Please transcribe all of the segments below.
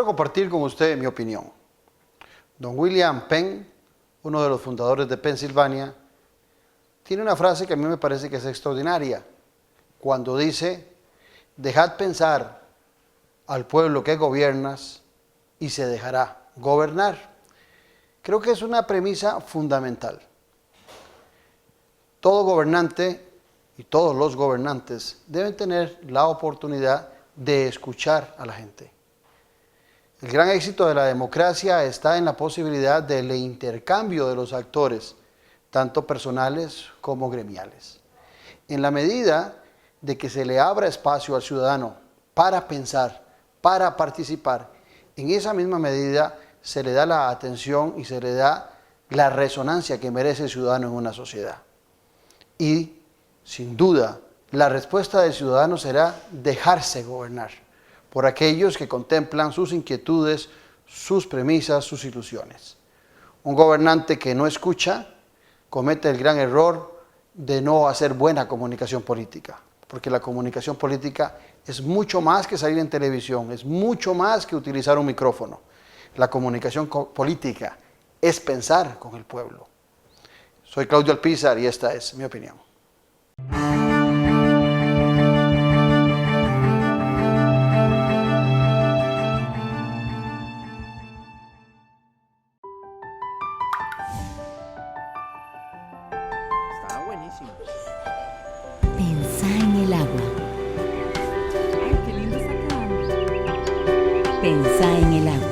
compartir con usted mi opinión. Don William Penn, uno de los fundadores de Pensilvania, tiene una frase que a mí me parece que es extraordinaria, cuando dice: dejad pensar al pueblo que gobiernas y se dejará gobernar. Creo que es una premisa fundamental. Todo gobernante y todos los gobernantes deben tener la oportunidad de escuchar a la gente. El gran éxito de la democracia está en la posibilidad del intercambio de los actores, tanto personales como gremiales. En la medida de que se le abra espacio al ciudadano para pensar, para participar, en esa misma medida se le da la atención y se le da la resonancia que merece el ciudadano en una sociedad. Y, sin duda, la respuesta del ciudadano será dejarse gobernar por aquellos que contemplan sus inquietudes, sus premisas, sus ilusiones. Un gobernante que no escucha comete el gran error de no hacer buena comunicación política, porque la comunicación política es mucho más que salir en televisión, es mucho más que utilizar un micrófono. La comunicación política es pensar con el pueblo. Soy Claudio Alpizar y esta es mi opinión. Estaba buenísimo. Pensá en el agua. Ay, qué lindo está quedando. Pensá en el agua.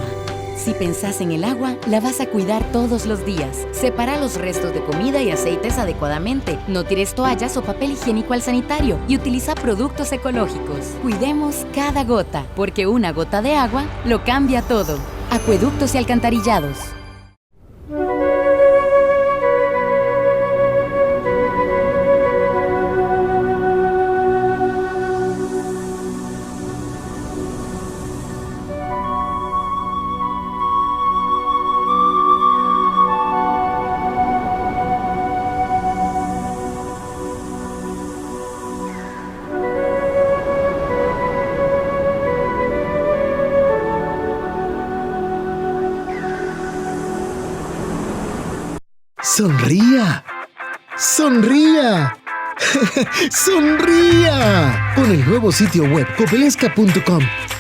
Si pensás en el agua, la vas a cuidar todos los días. Separa los restos de comida y aceites adecuadamente. No tires toallas o papel higiénico al sanitario y utiliza productos ecológicos. Cuidemos cada gota, porque una gota de agua lo cambia todo. Acueductos y alcantarillados. ¡Sonría! ¡Sonría! ¡Sonría! Con el nuevo sitio web copelesca.com,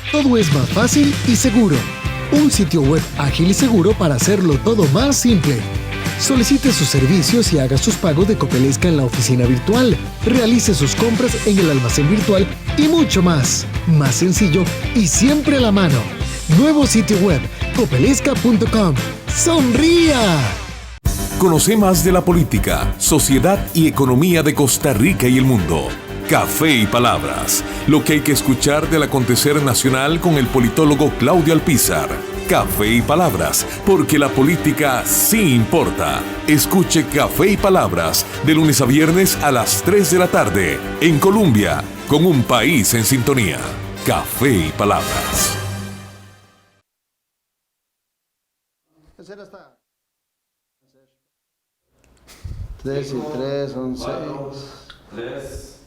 todo es más fácil y seguro. Un sitio web ágil y seguro para hacerlo todo más simple. Solicite sus servicios y haga sus pagos de Copelesca en la oficina virtual. Realice sus compras en el almacén virtual y mucho más. Más sencillo y siempre a la mano. Nuevo sitio web copelesca.com. ¡Sonría! Conoce más de la política, sociedad y economía de Costa Rica y el mundo. Café y Palabras, lo que hay que escuchar del acontecer nacional con el politólogo Claudio Alpizar. Café y Palabras, porque la política sí importa. Escuche Café y Palabras de lunes a viernes a las 3 de la tarde en Colombia, con un país en sintonía. Café y Palabras. Hacer hasta 3 y 3 son 6. 3.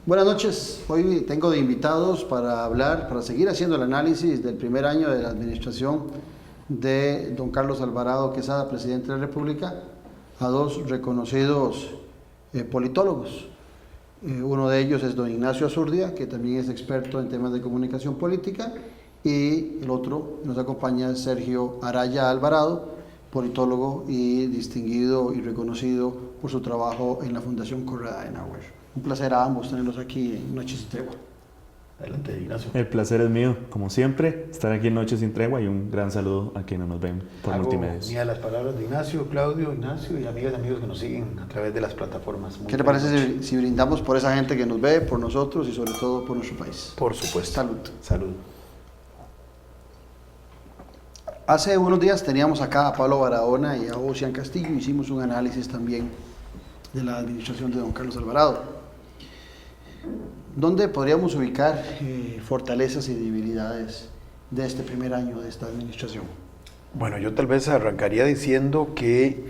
Buenas noches. Hoy tengo de invitados para seguir haciendo el análisis del primer año de la administración de don Carlos Alvarado Quesada, presidente de la República, a dos reconocidos politólogos. Uno de ellos es don Ignacio Azurdia, que también es experto en temas de comunicación política, y el otro que nos acompaña es Sergio Araya Alvarado, politólogo y distinguido y reconocido por su trabajo en la Fundación Konrad Adenauer. Un placer a ambos tenerlos aquí en Noches sin Tregua. Adelante, Ignacio. El placer es mío, como siempre, estar aquí en Noches sin Tregua y un gran saludo a quienes nos ven por multimedios. Mía las palabras de Ignacio, Claudio, y amigas y amigos que nos siguen a través de las plataformas. ¿Qué le parece si brindamos por esa gente que nos ve, por nosotros y sobre todo por nuestro país? Por supuesto. Salud. Salud. Hace unos días teníamos acá a Pablo Barahona y a Ocean Castillo, hicimos un análisis también de la administración de don Carlos Alvarado. ¿Dónde podríamos ubicar fortalezas y debilidades de este primer año de esta administración? Bueno, yo tal vez arrancaría diciendo que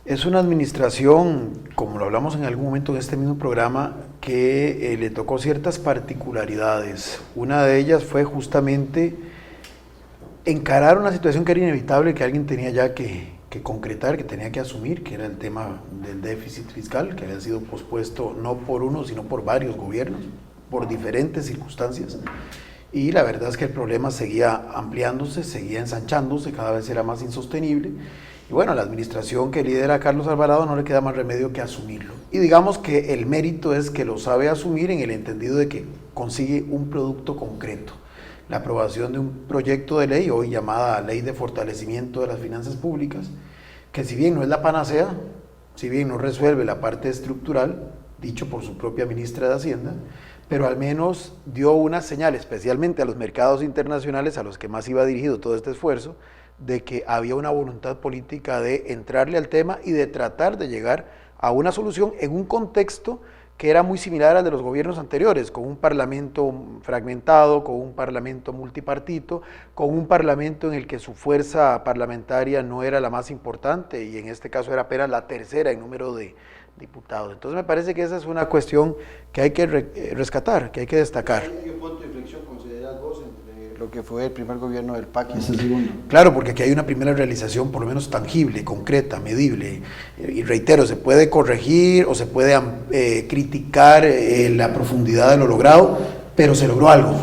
Es una administración, como lo hablamos en algún momento en este mismo programa, que le tocó ciertas particularidades. Una de ellas fue justamente encarar una situación que era inevitable, que alguien tenía ya que concretar, que tenía que asumir, que era el tema del déficit fiscal, que había sido pospuesto no por uno, sino por varios gobiernos, por diferentes circunstancias. Y la verdad es que el problema seguía ampliándose, seguía ensanchándose, cada vez era más insostenible. Y bueno, a la administración que lidera Carlos Alvarado no le queda más remedio que asumirlo. Y digamos que el mérito es que lo sabe asumir en el entendido de que consigue un producto concreto. La aprobación de un proyecto de ley, hoy llamada Ley de Fortalecimiento de las Finanzas Públicas, que si bien no es la panacea, si bien no resuelve la parte estructural, dicho por su propia ministra de Hacienda, pero al menos dio una señal, especialmente a los mercados internacionales a los que más iba dirigido todo este esfuerzo, de que había una voluntad política de entrarle al tema y de tratar de llegar a una solución en un contexto que era muy similar al de los gobiernos anteriores, con un parlamento fragmentado, con un parlamento multipartito, con un parlamento en el que su fuerza parlamentaria no era la más importante y en este caso era apenas la tercera en número de diputados. Entonces me parece que esa es una cuestión que hay que rescatar, que hay que destacar. ¿Qué punto de inflexión consideras vos entre lo que fue el primer gobierno del PAC y este segundo? Claro, porque aquí hay una primera realización por lo menos tangible, concreta, medible, y reitero, se puede corregir o se puede criticar la profundidad de lo logrado, pero se logró algo.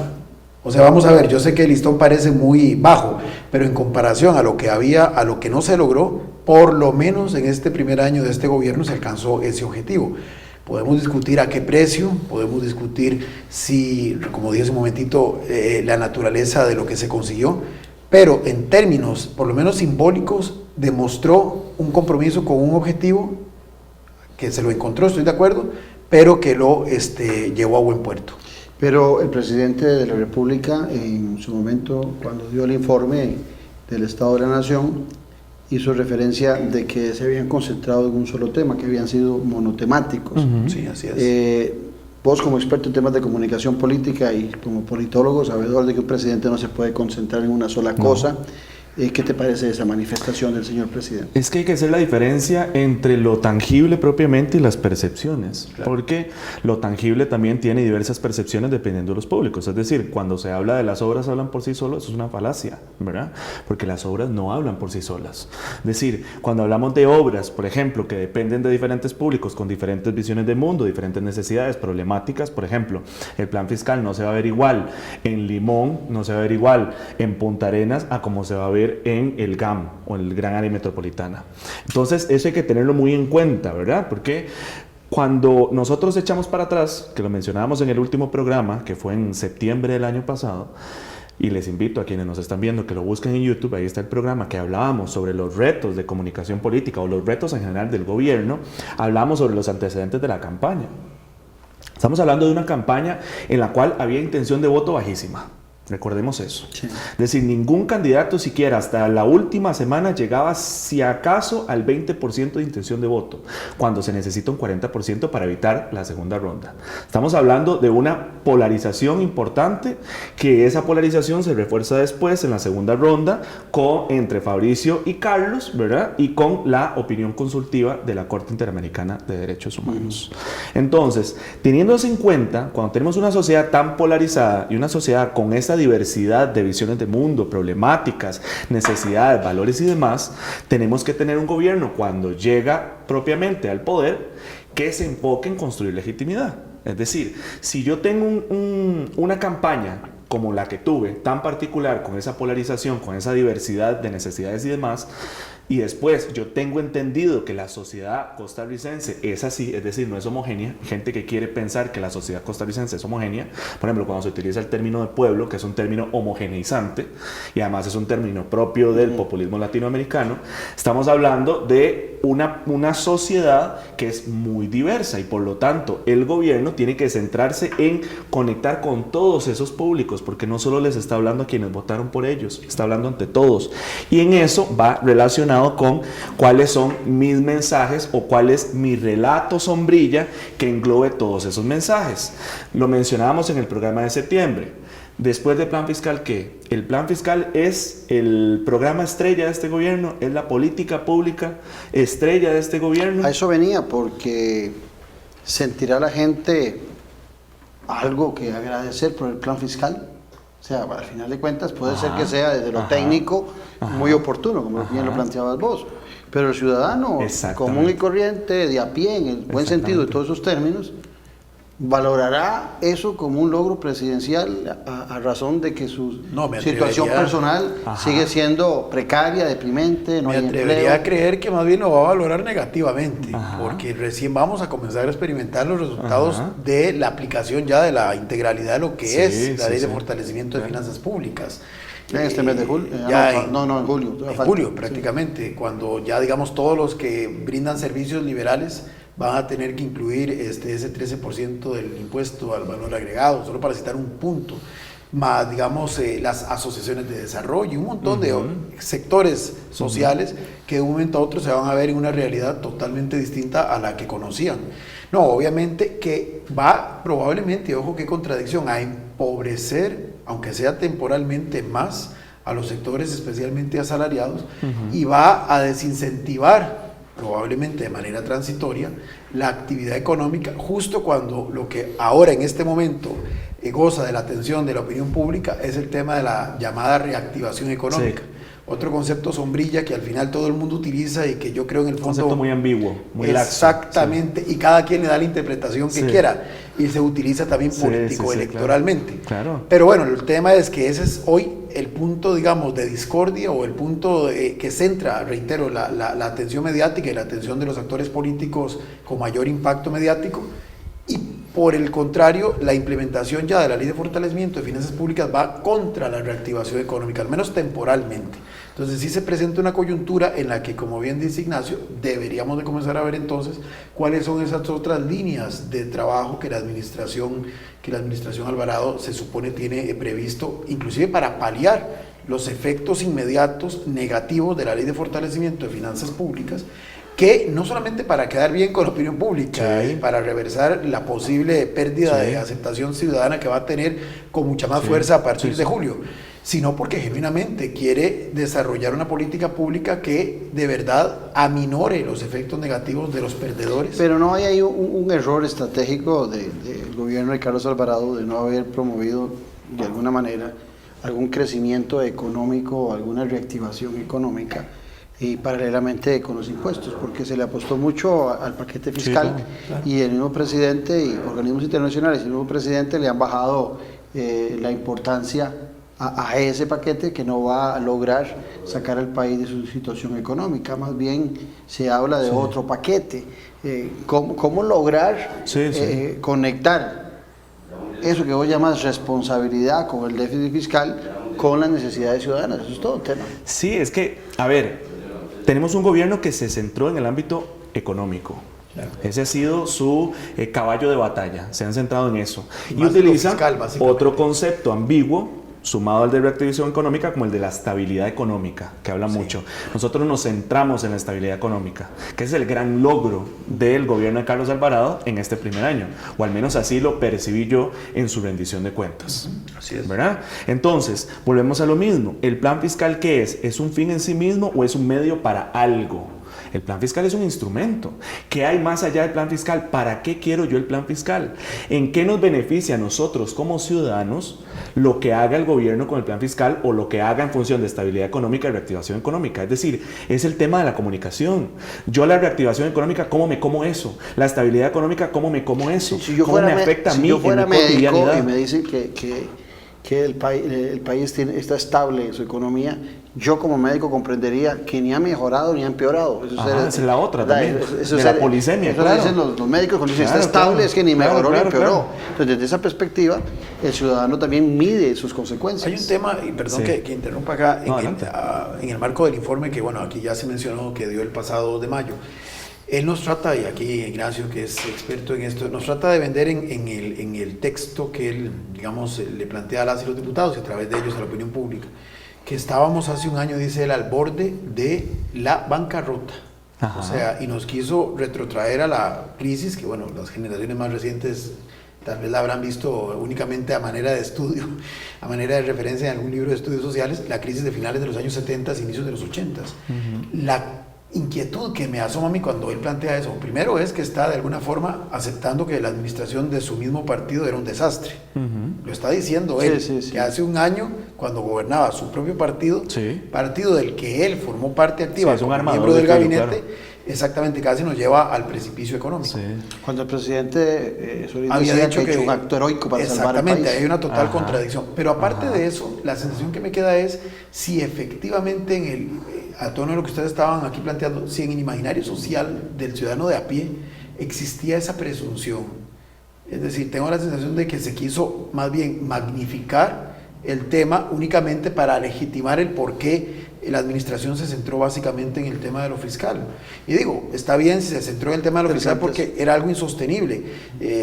O sea, vamos a ver, yo sé que el listón parece muy bajo, pero en comparación a lo que había, a lo que no se logró, por lo menos en este primer año de este gobierno se alcanzó ese objetivo. Podemos discutir a qué precio, podemos discutir si, como dije hace un momentito, la naturaleza de lo que se consiguió, pero en términos, por lo menos simbólicos, demostró un compromiso con un objetivo que se lo encontró, estoy de acuerdo, pero que lo llevó a buen puerto. Pero el presidente de la República, en su momento, cuando dio el informe del Estado de la Nación, hizo referencia de que se habían concentrado en un solo tema, que habían sido monotemáticos. Sí, así es. Vos como experto en temas de comunicación política y como politólogo, sabedor de que un presidente no se puede concentrar en una sola cosa, ¿qué te parece esa manifestación del señor presidente? Es que hay que hacer la diferencia entre lo tangible propiamente y las percepciones, claro. Porque lo tangible también tiene diversas percepciones dependiendo de los públicos. Es decir, cuando se habla de las obras hablan por sí solas, eso es una falacia, ¿verdad? Porque las obras no hablan por sí solas. Es decir, cuando hablamos de obras, por ejemplo, que dependen de diferentes públicos con diferentes visiones de mundo, diferentes necesidades, problemáticas, por ejemplo, el plan fiscal no se va a ver igual en Limón, no se va a ver igual en Punta Arenas a como se va a ver en el GAM o en el Gran Área Metropolitana. Entonces eso hay que tenerlo muy en cuenta, ¿verdad? Porque cuando nosotros echamos para atrás, que lo mencionábamos en el último programa, que fue en septiembre del año pasado, y les invito a quienes nos están viendo que lo busquen en YouTube, ahí está el programa que hablábamos sobre los retos de comunicación política o los retos en general del gobierno, hablamos sobre los antecedentes de la campaña. Estamos hablando de una campaña en la cual había intención de voto bajísima. Recordemos eso. Sí. Es decir, ningún candidato siquiera hasta la última semana llegaba si acaso al 20% de intención de voto, cuando se necesita un 40% para evitar la segunda ronda. Estamos hablando de una polarización importante, que esa polarización se refuerza después en la segunda ronda entre Fabricio y Carlos, ¿verdad? Y con la opinión consultiva de la Corte Interamericana de Derechos Humanos. Entonces, teniendo eso en cuenta, cuando tenemos una sociedad tan polarizada y una sociedad con esta diversidad de visiones de mundo, problemáticas, necesidades, valores y demás, tenemos que tener un gobierno cuando llega propiamente al poder que se enfoque en construir legitimidad. Es decir, si yo tengo una campaña como la que tuve, tan particular, con esa polarización, con esa diversidad de necesidades y demás, y después yo tengo entendido que la sociedad costarricense es así, es decir, no es homogénea, gente que quiere pensar que la sociedad costarricense es homogénea, por ejemplo, cuando se utiliza el término de pueblo, que es un término homogeneizante, y además es un término propio del populismo latinoamericano, estamos hablando de una sociedad que es muy diversa y por lo tanto el gobierno tiene que centrarse en conectar con todos esos públicos, porque no solo les está hablando a quienes votaron por ellos, está hablando ante todos, y en eso va relacionado con cuáles son mis mensajes o cuál es mi relato sombrilla que englobe todos esos mensajes. Lo mencionábamos en el programa de septiembre. Después del plan fiscal, ¿qué? El plan fiscal es el programa estrella de este gobierno, es la política pública estrella de este gobierno. A eso venía, porque sentirá la gente algo que agradecer por el plan fiscal. O sea, al final de cuentas puede ser que sea desde lo técnico muy oportuno, como bien lo planteabas vos. Pero el ciudadano común y corriente, de a pie, en el buen sentido de todos esos términos, valorará eso como un logro presidencial a razón de que su situación personal sigue siendo precaria, deprimente, no hay empleo. Me atrevería a creer que más bien lo va a valorar negativamente, porque recién vamos a comenzar a experimentar los resultados de la aplicación ya de la integralidad de lo que es la ley de fortalecimiento de finanzas públicas. En este mes de julio, en julio. En julio prácticamente, cuando ya digamos todos los que brindan servicios liberales van a tener que incluir ese 13% del impuesto al valor agregado, solo para citar un punto, más digamos las asociaciones de desarrollo y un montón de sectores sociales que de un momento a otro se van a ver en una realidad totalmente distinta a la que conocían. No, obviamente que va probablemente, ojo qué contradicción, a empobrecer, aunque sea temporalmente más, a los sectores especialmente asalariados y va a desincentivar probablemente de manera transitoria, la actividad económica, justo cuando lo que ahora en este momento goza de la atención de la opinión pública es el tema de la llamada reactivación económica. Otro concepto sombrilla que al final todo el mundo utiliza y que yo creo en el fondo... Concepto muy ambiguo, muy laxo. Exactamente, y cada quien le da la interpretación que quiera, y se utiliza también político-electoralmente. Claro. Pero bueno, el tema es que ese es hoy el punto, digamos, de discordia o el punto que centra, reitero, la atención mediática y la atención de los actores políticos con mayor impacto mediático, y por el contrario, la implementación ya de la ley de fortalecimiento de finanzas públicas va contra la reactivación económica, al menos temporalmente. Entonces sí se presenta una coyuntura en la que, como bien dice Ignacio, deberíamos de comenzar a ver entonces cuáles son esas otras líneas de trabajo que la administración Alvarado se supone tiene previsto, inclusive para paliar los efectos inmediatos negativos de la ley de fortalecimiento de finanzas públicas, que no solamente para quedar bien con la opinión pública y para reversar la posible pérdida de aceptación ciudadana que va a tener con mucha más fuerza a partir de julio, sino porque genuinamente quiere desarrollar una política pública que de verdad aminore los efectos negativos de los perdedores. Pero no hay ahí un error estratégico del gobierno de Carlos Alvarado de no haber promovido de alguna manera algún crecimiento económico o alguna reactivación económica y paralelamente con los impuestos, porque se le apostó mucho al paquete fiscal y el mismo presidente y organismos internacionales y el mismo presidente le han bajado la importancia a ese paquete que no va a lograr sacar al país de su situación económica. Más bien se habla de otro paquete. ¿Cómo lograr conectar eso que vos llamas responsabilidad con el déficit fiscal con las necesidades ciudadanas? Eso es todo un tema. Sí, es que, a ver, tenemos un gobierno que se centró en el ámbito económico. Claro. Ese ha sido su caballo de batalla, se han centrado en eso. Y utilizan otro concepto ambiguo, sumado al de reactivación económica, como el de la estabilidad económica, que habla mucho. Nosotros nos centramos en la estabilidad económica, que es el gran logro del gobierno de Carlos Alvarado en este primer año, o al menos así lo percibí yo en su rendición de cuentas. Así es. ¿Verdad? Entonces, volvemos a lo mismo. ¿El plan fiscal qué es? ¿Es un fin en sí mismo o es un medio para algo? El plan fiscal es un instrumento. ¿Qué hay más allá del plan fiscal? ¿Para qué quiero yo el plan fiscal? ¿En qué nos beneficia a nosotros como ciudadanos lo que haga el gobierno con el plan fiscal o lo que haga en función de estabilidad económica y reactivación económica? Es decir, es el tema de la comunicación. Yo la reactivación económica, ¿cómo me como eso? La estabilidad económica, ¿cómo me como eso? ¿Cómo me afecta a mí en mi cotidianidad? Y me dicen que el país está estable en su economía, yo como médico comprendería que ni ha mejorado ni ha empeorado. Esa es la otra también, de la polisemia. Eso dicen los médicos cuando dicen está estable, es que ni mejoró ni empeoró. Entonces, desde esa perspectiva, el ciudadano también mide sus consecuencias. Hay un tema, y perdón que interrumpa acá, en el marco del informe que, bueno, aquí ya se mencionó que dio el pasado 2 de mayo. Él nos trata, y aquí Ignacio, que es experto en esto, nos trata de vender en el texto que él, digamos, le plantea a las y los diputados y a través de ellos a la opinión pública, que estábamos hace un año, dice él, al borde de la bancarrota. O sea, y nos quiso retrotraer a la crisis que, bueno, las generaciones más recientes tal vez la habrán visto únicamente a manera de estudio, a manera de referencia en algún libro de estudios sociales, la crisis de finales de los años 70, inicios de los 80. La inquietud que me asoma a mí cuando él plantea eso, primero es que está de alguna forma aceptando que la administración de su mismo partido era un desastre. Lo está diciendo él, que hace un año, cuando gobernaba su propio partido, partido del que él formó parte activa como miembro del gabinete, claro. Exactamente, casi nos lleva al precipicio económico. Cuando el presidente había dicho que ha hecho un acto heroico para salvar el país. Exactamente, hay una total contradicción. Pero aparte de eso, la sensación que me queda es si efectivamente a tono de lo que ustedes estaban aquí planteando, si en el imaginario social del ciudadano de a pie existía esa presunción. Es decir, tengo la sensación de que se quiso más bien magnificar el tema únicamente para legitimar el por qué la administración se centró básicamente en el tema de lo fiscal. Y digo, está bien si se centró en el tema de lo fiscal porque era algo insostenible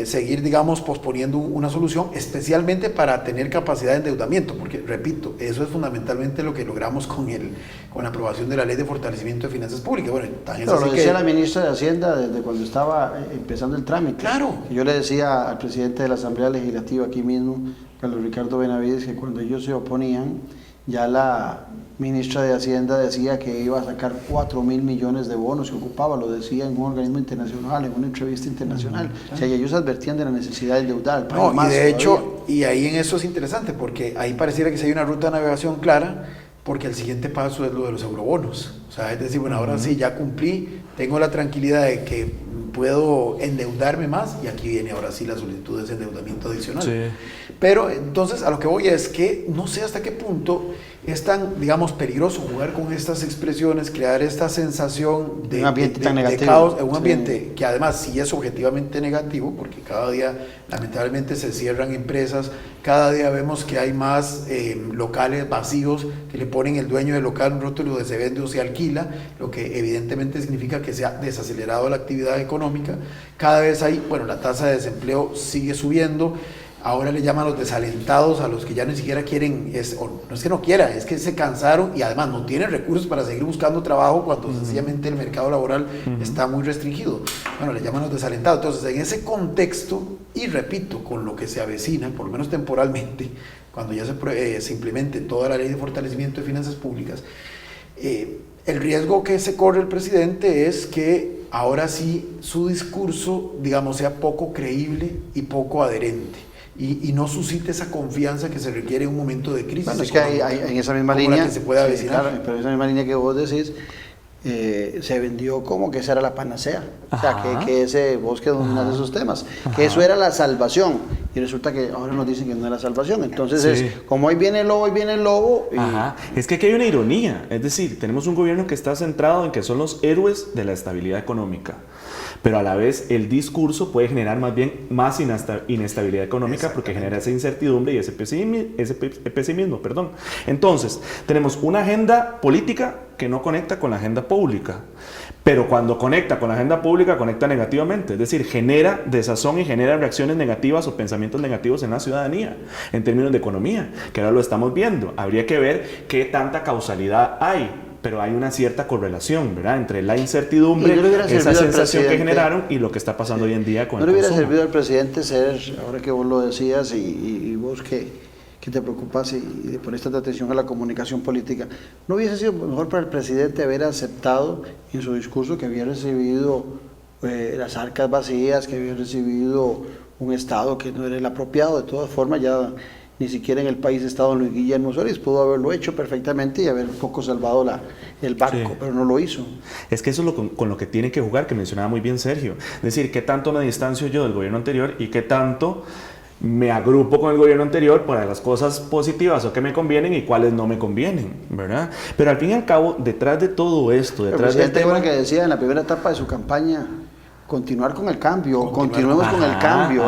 seguir, digamos, posponiendo una solución, especialmente para tener capacidad de endeudamiento, porque, repito, eso es fundamentalmente lo que logramos con la aprobación de la Ley de Fortalecimiento de Finanzas Públicas. Bueno, pero lo decía la ministra de Hacienda desde cuando estaba empezando el trámite. Claro. Yo le decía al presidente de la Asamblea Legislativa aquí mismo, Carlos Ricardo Benavides, que cuando ellos se oponían, ya la ministra de Hacienda decía que iba a sacar 4.000 millones de bonos que ocupaba, lo decía en un organismo internacional, en una entrevista internacional. O sea, ellos advertían de la necesidad de endeudar al país. No, más y de hecho, todavía. y ahí en eso es interesante, porque ahí pareciera que si hay una ruta de navegación clara, porque el siguiente paso es lo de los eurobonos. O sea, es decir, bueno, ahora sí, ya cumplí, tengo la tranquilidad de que puedo endeudarme más, y aquí viene ahora sí la solicitud de ese endeudamiento adicional. Sí. Pero entonces a lo que voy es que no sé hasta qué punto es tan, digamos, peligroso jugar con estas expresiones, crear esta sensación de, un ambiente tan negativo. De caos, un ambiente que además sí es objetivamente negativo, porque cada día lamentablemente se cierran empresas, cada día vemos que hay más locales vacíos que le ponen el dueño del local un rótulo de se vende o se alquila, lo que evidentemente significa que se ha desacelerado la actividad económica. Cada vez hay, bueno, la tasa de desempleo sigue subiendo. Ahora le llaman los desalentados a los que ya ni siquiera quieren, no es que no quieran, es que se cansaron y además no tienen recursos para seguir buscando trabajo cuando sencillamente el mercado laboral está muy restringido. Bueno, le llaman los desalentados. Entonces, en ese contexto, y repito, con lo que se avecina, por lo menos temporalmente, cuando ya se implemente toda la Ley de Fortalecimiento de Finanzas Públicas, el riesgo que se corre el presidente es que ahora sí su discurso, digamos, sea poco creíble y poco adherente. Y no suscite esa confianza que se requiere en un momento de crisis. Bueno, es que hay en esa misma línea, que se puede avecinar. Claro, pero en esa misma línea que vos decís, se vendió como que esa era la panacea. O sea, que ese bosque dominara esos temas, que eso era la salvación. Y resulta que ahora nos dicen que no es la salvación. Entonces es como hoy viene el lobo. Es que aquí hay una ironía. Es decir, tenemos un gobierno que está centrado en que son los héroes de la estabilidad económica. Pero a la vez el discurso puede generar más bien más inestabilidad económica porque genera esa incertidumbre y ese pesimismo. Entonces, tenemos una agenda política que no conecta con la agenda pública, pero cuando conecta con la agenda pública, conecta negativamente, es decir, genera desazón y genera reacciones negativas o pensamientos negativos en la ciudadanía, en términos de economía, que ahora lo estamos viendo. Habría que ver qué tanta causalidad hay. Pero hay una cierta correlación, ¿verdad?, entre la incertidumbre, esa sensación que generaron y lo que está pasando hoy en día con el consumo. ¿No le hubiera servido al presidente ser, ahora que vos lo decías y vos que te preocupas y pones tanta atención a la comunicación política, no hubiese sido mejor para el presidente haber aceptado en su discurso que había recibido las arcas vacías, que había recibido un Estado que no era el apropiado? De todas formas, ya ni siquiera en el país está don Luis Guillermo Solís, pudo haberlo hecho perfectamente y haber un poco salvado el barco, pero no lo hizo. Es que eso es con lo que tiene que jugar, que mencionaba muy bien Sergio. Es decir, qué tanto me distancio yo del gobierno anterior y qué tanto me agrupo con el gobierno anterior para las cosas positivas o que me convienen y cuáles no me convienen, ¿verdad? Pero al fin y al cabo, detrás de todo esto, detrás del tema que decía en la primera etapa de su campaña, continuar con el cambio, continuemos con el cambio.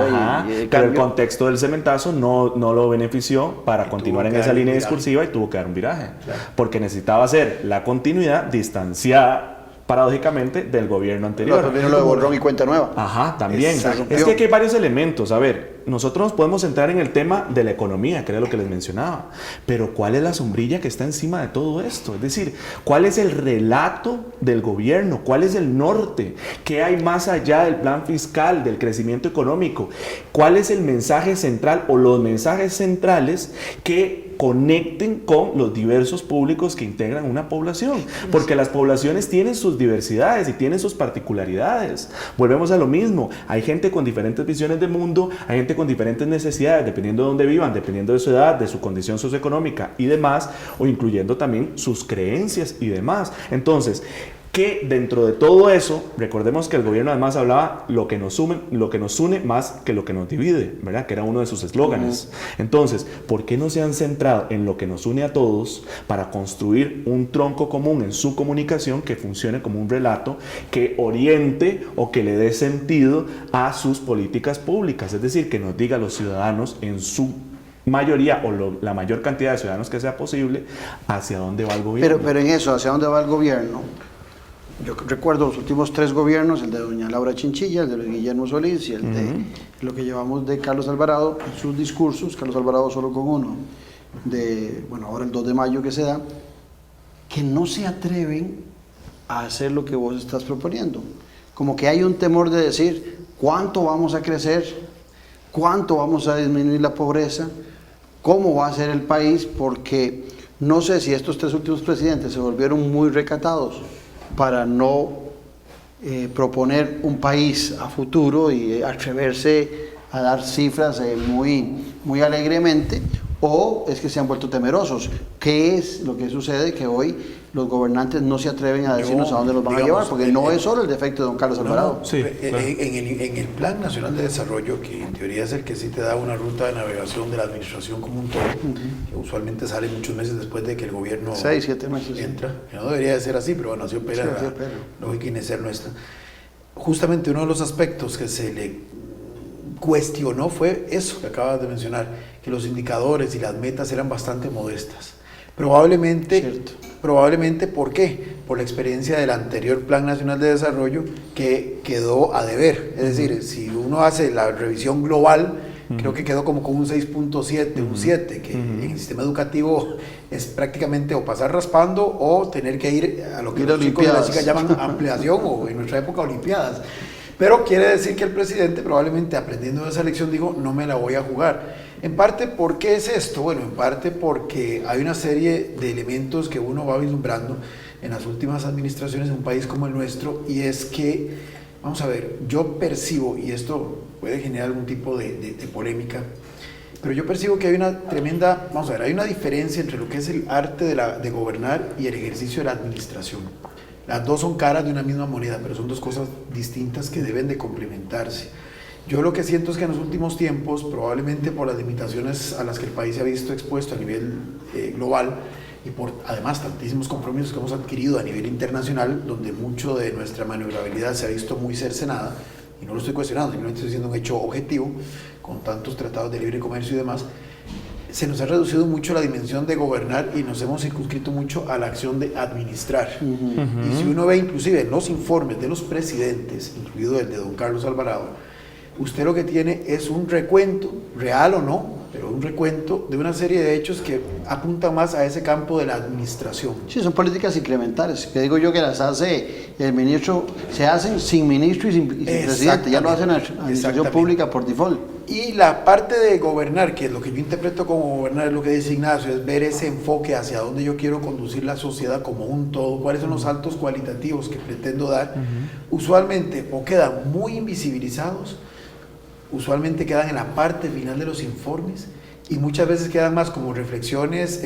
Pero el contexto del cementazo no lo benefició para continuar en esa línea discursiva y tuvo que dar un viraje. Claro. Porque necesitaba hacer la continuidad distanciada paradójicamente, del gobierno anterior. Pero también lo de borrón y cuenta nueva. Ajá, también. Exacto. Es que aquí hay varios elementos. A ver, nosotros nos podemos centrar en el tema de la economía, que era lo que les mencionaba. Pero ¿cuál es la sombrilla que está encima de todo esto? Es decir, ¿cuál es el relato del gobierno? ¿Cuál es el norte? ¿Qué hay más allá del plan fiscal, del crecimiento económico? ¿Cuál es el mensaje central o los mensajes centrales que conecten con los diversos públicos que integran una población? Porque las poblaciones tienen sus diversidades y tienen sus particularidades. Volvemos a lo mismo. Hay gente con diferentes visiones de mundo, hay gente con diferentes necesidades, dependiendo de dónde vivan, dependiendo de su edad, de su condición socioeconómica y demás, o incluyendo también sus creencias y demás. Entonces, que dentro de todo eso, recordemos que el gobierno además hablaba lo que nos une más que lo que nos divide, ¿verdad? Que era uno de sus eslóganes. Entonces, ¿por qué no se han centrado en lo que nos une a todos para construir un tronco común en su comunicación que funcione como un relato que oriente o que le dé sentido a sus políticas públicas? Es decir, que nos diga a los ciudadanos en su mayoría o la mayor cantidad de ciudadanos que sea posible hacia dónde va el gobierno. Pero en eso, hacia dónde va el gobierno, yo recuerdo los últimos 3 gobiernos, el de doña Laura Chinchilla, el de Luis Guillermo Solís y el de lo que llevamos de Carlos Alvarado, en sus discursos, Carlos Alvarado solo con uno, ahora el 2 de mayo que se da, que no se atreven a hacer lo que vos estás proponiendo. Como que hay un temor de decir cuánto vamos a crecer, cuánto vamos a disminuir la pobreza, cómo va a ser el país, porque no sé si estos 3 últimos presidentes se volvieron muy recatados para no proponer un país a futuro y atreverse a dar cifras muy alegremente, o es que se han vuelto temerosos. ¿Qué es lo que sucede? Que hoy los gobernantes no se atreven a decirnos a dónde los van a llevar, porque no es solo el defecto de don Carlos Alvarado. Sí, claro. En el Plan Nacional de Desarrollo, que en teoría es el que sí te da una ruta de navegación de la administración como un todo, que usualmente sale muchos meses después de que el gobierno 6, 7 meses entra, que no debería de ser así, pero bueno, así opera la lógica inicial nuestra. Justamente uno de los aspectos que se le cuestionó fue eso que acabas de mencionar, que los indicadores y las metas eran bastante modestas. Probablemente, ¿por qué? Por la experiencia del anterior Plan Nacional de Desarrollo, que quedó a deber. Es decir, si uno hace la revisión global, creo que quedó como con un 6.7, un 7, que en el sistema educativo es prácticamente o pasar raspando o tener que ir a lo que los chicos y las chicas llaman ampliación, o en nuestra época olimpiadas. Pero quiere decir que el presidente, probablemente aprendiendo de esa lección, dijo, no me la voy a jugar. En parte, ¿por qué es esto? Bueno, en parte porque hay una serie de elementos que uno va vislumbrando en las últimas administraciones de un país como el nuestro, y es que, vamos a ver, yo percibo, y esto puede generar algún tipo de polémica, pero yo percibo que hay una tremenda, vamos a ver, hay una diferencia entre lo que es el arte de gobernar y el ejercicio de la administración. Las dos son caras de una misma moneda, pero son dos cosas distintas que deben de complementarse. Yo lo que siento es que en los últimos tiempos, probablemente por las limitaciones a las que el país se ha visto expuesto a nivel global, y por además tantísimos compromisos que hemos adquirido a nivel internacional, donde mucho de nuestra maniobrabilidad se ha visto muy cercenada, y no lo estoy cuestionando, simplemente estoy diciendo un hecho objetivo, con tantos tratados de libre comercio y demás, se nos ha reducido mucho la dimensión de gobernar y nos hemos circunscrito mucho a la acción de administrar. Y si uno ve inclusive en los informes de los presidentes, incluido el de don Carlos Alvarado, usted lo que tiene es un recuento, real o no, pero un recuento de una serie de hechos que apuntan más a ese campo de la administración. Sí, son políticas incrementales, que digo yo que las hace el ministro, se hacen sin ministro y sin presidente, ya lo hacen la administración pública por default. Y la parte de gobernar, que es lo que yo interpreto como gobernar, es lo que dice Ignacio, es ver ese enfoque hacia dónde yo quiero conducir la sociedad como un todo, cuáles son los saltos cualitativos que pretendo dar, usualmente o quedan muy invisibilizados, usualmente quedan en la parte final de los informes, y muchas veces quedan más como reflexiones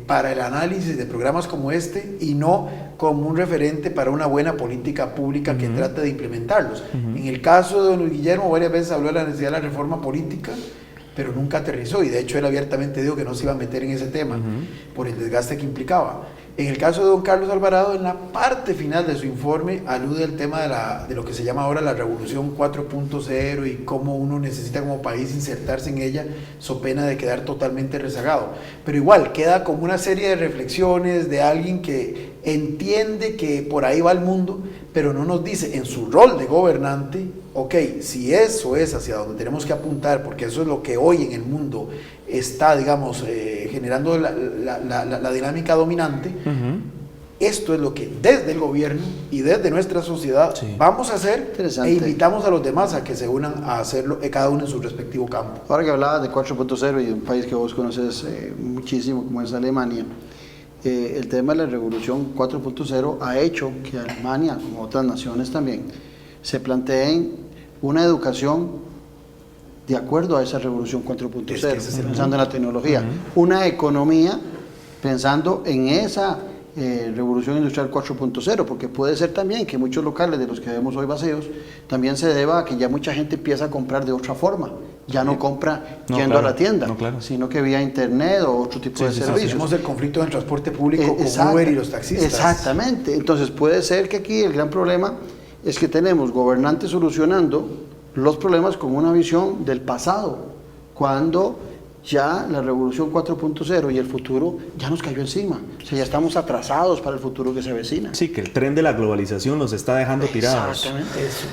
para el análisis de programas como este, y no como un referente para una buena política pública que trate de implementarlos. En el caso de don Luis Guillermo, varias veces habló de la necesidad de la reforma política, pero nunca aterrizó, y de hecho él abiertamente dijo que no se iba a meter en ese tema por el desgaste que implicaba. En el caso de don Carlos Alvarado, en la parte final de su informe, alude al tema de lo que se llama ahora la revolución 4.0 y cómo uno necesita como país insertarse en ella, so pena de quedar totalmente rezagado. Pero igual, queda como una serie de reflexiones de alguien que entiende que por ahí va el mundo, pero no nos dice en su rol de gobernante, ok, si eso es hacia donde tenemos que apuntar, porque eso es lo que hoy en el mundo está, digamos, generando la dinámica dominante, esto es lo que desde el gobierno y desde nuestra sociedad vamos a hacer, e invitamos a los demás a que se unan a hacerlo, cada uno en su respectivo campo. Ahora que hablabas de 4.0 y de un país que vos conoces muchísimo como es Alemania, el tema de la revolución 4.0 ha hecho que Alemania, como otras naciones también, se planteen una educación de acuerdo a esa revolución 4.0, pensando en la tecnología, una economía pensando en esa revolución industrial 4.0, porque puede ser también que muchos locales de los que vemos hoy vacíos también se deba a que ya mucha gente empieza a comprar de otra forma, ya no compra yendo a la tienda, sino que vía internet o otro tipo de servicios. Tenemos el conflicto del transporte público con Uber y los taxistas. Exactamente, entonces puede ser que aquí el gran problema es que tenemos gobernantes solucionando los problemas con una visión del pasado, cuando ya la revolución 4.0 y el futuro ya nos cayó encima. O sea, ya estamos atrasados para el futuro que se avecina. Sí, que el tren de la globalización los está dejando tirados. Exactamente eso.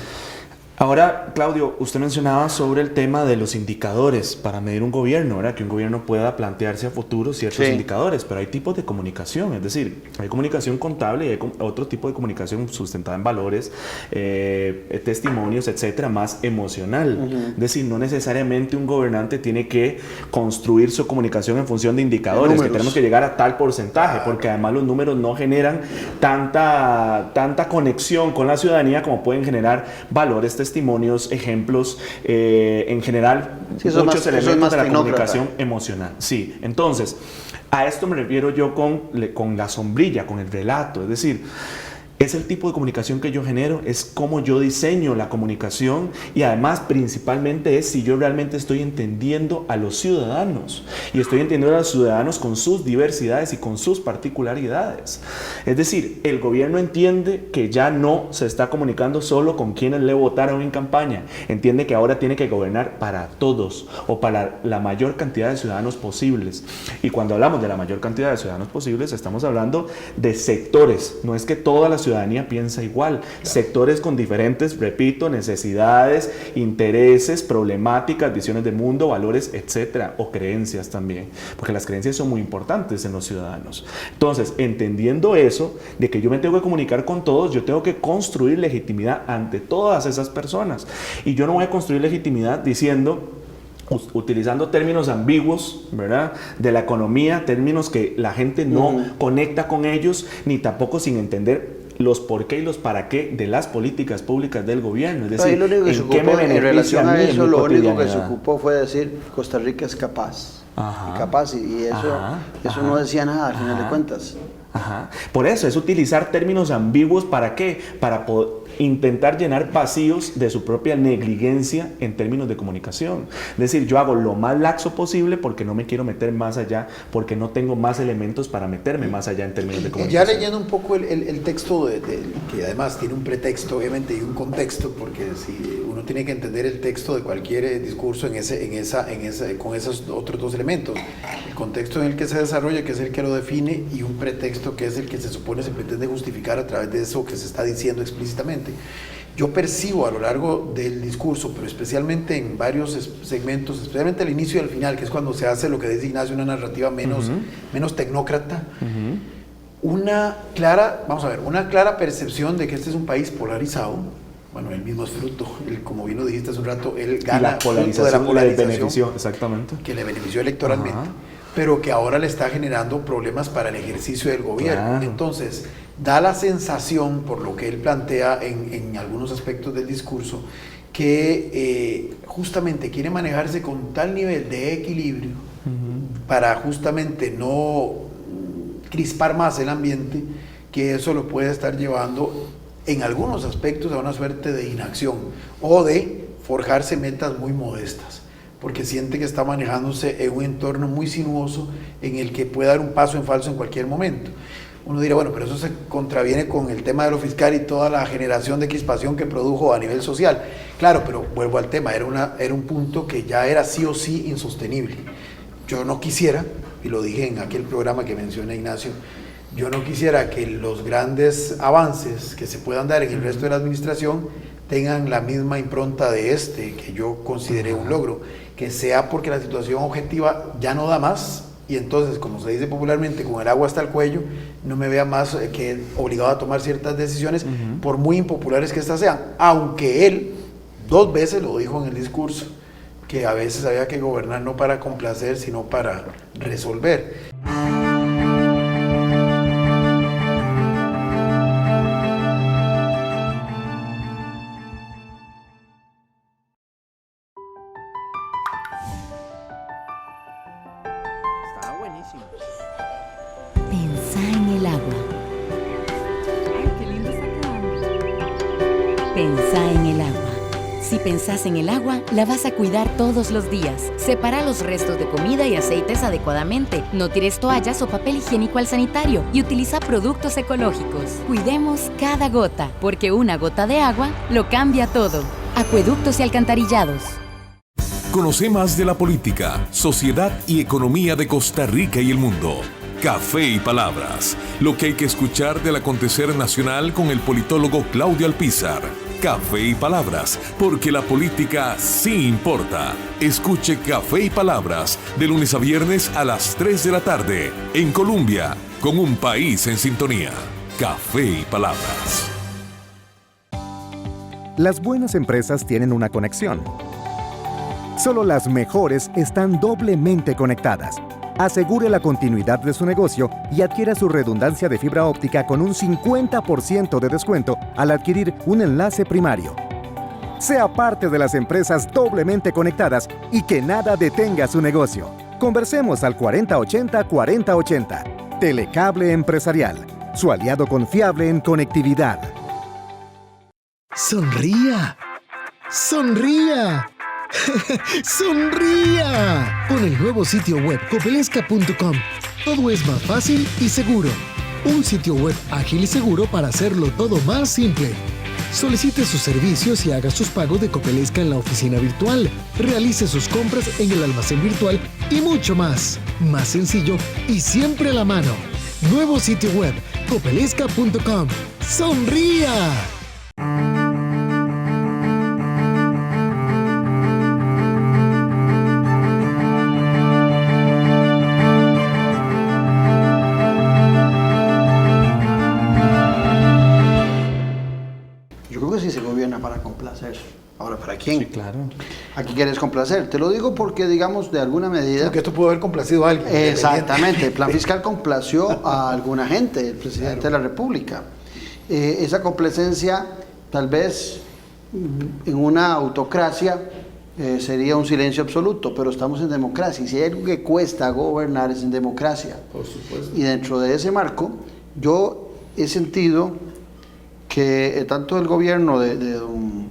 Ahora, Claudio, usted mencionaba sobre el tema de los indicadores para medir un gobierno, ¿verdad? Que un gobierno pueda plantearse a futuro ciertos indicadores, pero hay tipos de comunicación, es decir, hay comunicación contable y hay otro tipo de comunicación sustentada en valores, testimonios, etcétera, más emocional. Es decir, no necesariamente un gobernante tiene que construir su comunicación en función de indicadores, que tenemos que llegar a tal porcentaje, porque además los números no generan tanta conexión con la ciudadanía como pueden generar valores, testimonios, ejemplos, en general, muchos elementos de la comunicación emocional. Sí, entonces, a esto me refiero yo con la sombrilla, con el relato, es decir, es el tipo de comunicación que yo genero, es cómo yo diseño la comunicación y además principalmente es si yo realmente estoy entendiendo a los ciudadanos y estoy entendiendo a los ciudadanos con sus diversidades y con sus particularidades. Es decir, el gobierno entiende que ya no se está comunicando solo con quienes le votaron en campaña, entiende que ahora tiene que gobernar para todos o para la mayor cantidad de ciudadanos posibles. Y cuando hablamos de la mayor cantidad de ciudadanos posibles estamos hablando de sectores, no es que toda la ciudadanía piensa igual, sectores con diferentes, repito, necesidades, intereses, problemáticas, visiones de mundo, valores, etcétera, o creencias también, porque las creencias son muy importantes en los ciudadanos. Entonces, entendiendo eso, de que yo me tengo que comunicar con todos, yo tengo que construir legitimidad ante todas esas personas, y yo no voy a construir legitimidad diciendo, utilizando términos ambiguos, ¿verdad? De la economía, términos que la gente no conecta con ellos, ni tampoco sin entender los por qué y los para qué de las políticas públicas del gobierno. Es decir, ¿en qué me beneficia en relación a eso? Lo único que se ocupó fue decir Costa Rica es capaz. Capaz, y eso no decía nada al final de cuentas. Por eso es utilizar términos ambiguos. ¿Para qué? Para intentar llenar vacíos de su propia negligencia en términos de comunicación. Es decir, yo hago lo más laxo posible porque no me quiero meter más allá, porque no tengo más elementos para meterme más allá en términos de comunicación. Ya leyendo un poco el texto, que además tiene un pretexto, obviamente, y un contexto, porque si uno tiene que entender el texto de cualquier discurso con esos otros dos elementos. El contexto en el que se desarrolla, que es el que lo define, y un pretexto que es el que se supone se pretende justificar a través de eso que se está diciendo explícitamente. Yo percibo a lo largo del discurso, pero especialmente en varios segmentos, especialmente al inicio y al final, que es cuando se hace lo que dice Ignacio, una narrativa menos tecnócrata, una clara percepción de que este es un país polarizado. Bueno, él mismo es fruto, como bien lo dijiste hace un rato, él gana fruto de la polarización exactamente, que le benefició electoralmente, pero que ahora le está generando problemas para el ejercicio del gobierno. Entonces, da la sensación, por lo que él plantea en algunos aspectos del discurso, que justamente quiere manejarse con tal nivel de equilibrio para justamente no crispar más el ambiente, que eso lo puede estar llevando en algunos aspectos a una suerte de inacción o de forjarse metas muy modestas, porque siente que está manejándose en un entorno muy sinuoso en el que puede dar un paso en falso en cualquier momento. Uno dirá, bueno, pero eso se contraviene con el tema de lo fiscal y toda la generación de crispación que produjo a nivel social. Claro, pero vuelvo al tema, era un punto que ya era sí o sí insostenible. Yo no quisiera, y lo dije en aquel programa que menciona Ignacio, Yo no quisiera que los grandes avances que se puedan dar en el resto de la administración tengan la misma impronta de que yo consideré un logro, que sea porque la situación objetiva ya no da más y entonces, como se dice popularmente, con el agua hasta el cuello, no me vea más que obligado a tomar ciertas decisiones, por muy impopulares que estas sean, aunque él 2 veces lo dijo en el discurso, que a veces había que gobernar no para complacer, sino para resolver. Estaba buenísimo. Pensá en el agua. Ay, qué lindo está quedando. Pensá en el agua. Si pensás en el agua, la vas a cuidar todos los días. Separa los restos de comida y aceites adecuadamente. No tires toallas o papel higiénico al sanitario y utiliza productos ecológicos. Cuidemos cada gota, porque una gota de agua lo cambia todo. Acueductos y alcantarillados. Conoce más de la política, sociedad y economía de Costa Rica y el mundo. Café y Palabras, lo que hay que escuchar del acontecer nacional con el politólogo Claudio Alpizar. Café y Palabras, porque la política sí importa. Escuche Café y Palabras de lunes a viernes a las 3 de la tarde en Colombia, con un país en sintonía. Café y Palabras. Las buenas empresas tienen una conexión. Solo las mejores están doblemente conectadas. Asegure la continuidad de su negocio y adquiera su redundancia de fibra óptica con un 50% de descuento al adquirir un enlace primario. Sea parte de las empresas doblemente conectadas y que nada detenga su negocio. Conversemos al 4080-4080. Telecable Empresarial, su aliado confiable en conectividad. ¡Sonría! ¡Sonría! ¡Sonría! Con el nuevo sitio web copelesca.com, todo es más fácil y seguro. Un sitio web ágil y seguro para hacerlo todo más simple. Solicite sus servicios y haga sus pagos de Copelesca en la oficina virtual. Realice sus compras en el almacén virtual y mucho más. Más sencillo y siempre a la mano. Nuevo sitio web copelesca.com. ¡Sonría! Para complacer. Ahora, ¿para quién? Sí, claro. ¿A quién quieres complacer? Te lo digo porque, digamos, de alguna medida... Porque esto pudo haber complacido a alguien. Exactamente. El plan fiscal complació a alguna gente, el presidente de la República. Esa complacencia, tal vez, en una autocracia, sería un silencio absoluto, pero estamos en democracia. Y si hay algo que cuesta gobernar es en democracia. Por supuesto. Y dentro de ese marco, yo he sentido que tanto el gobierno de don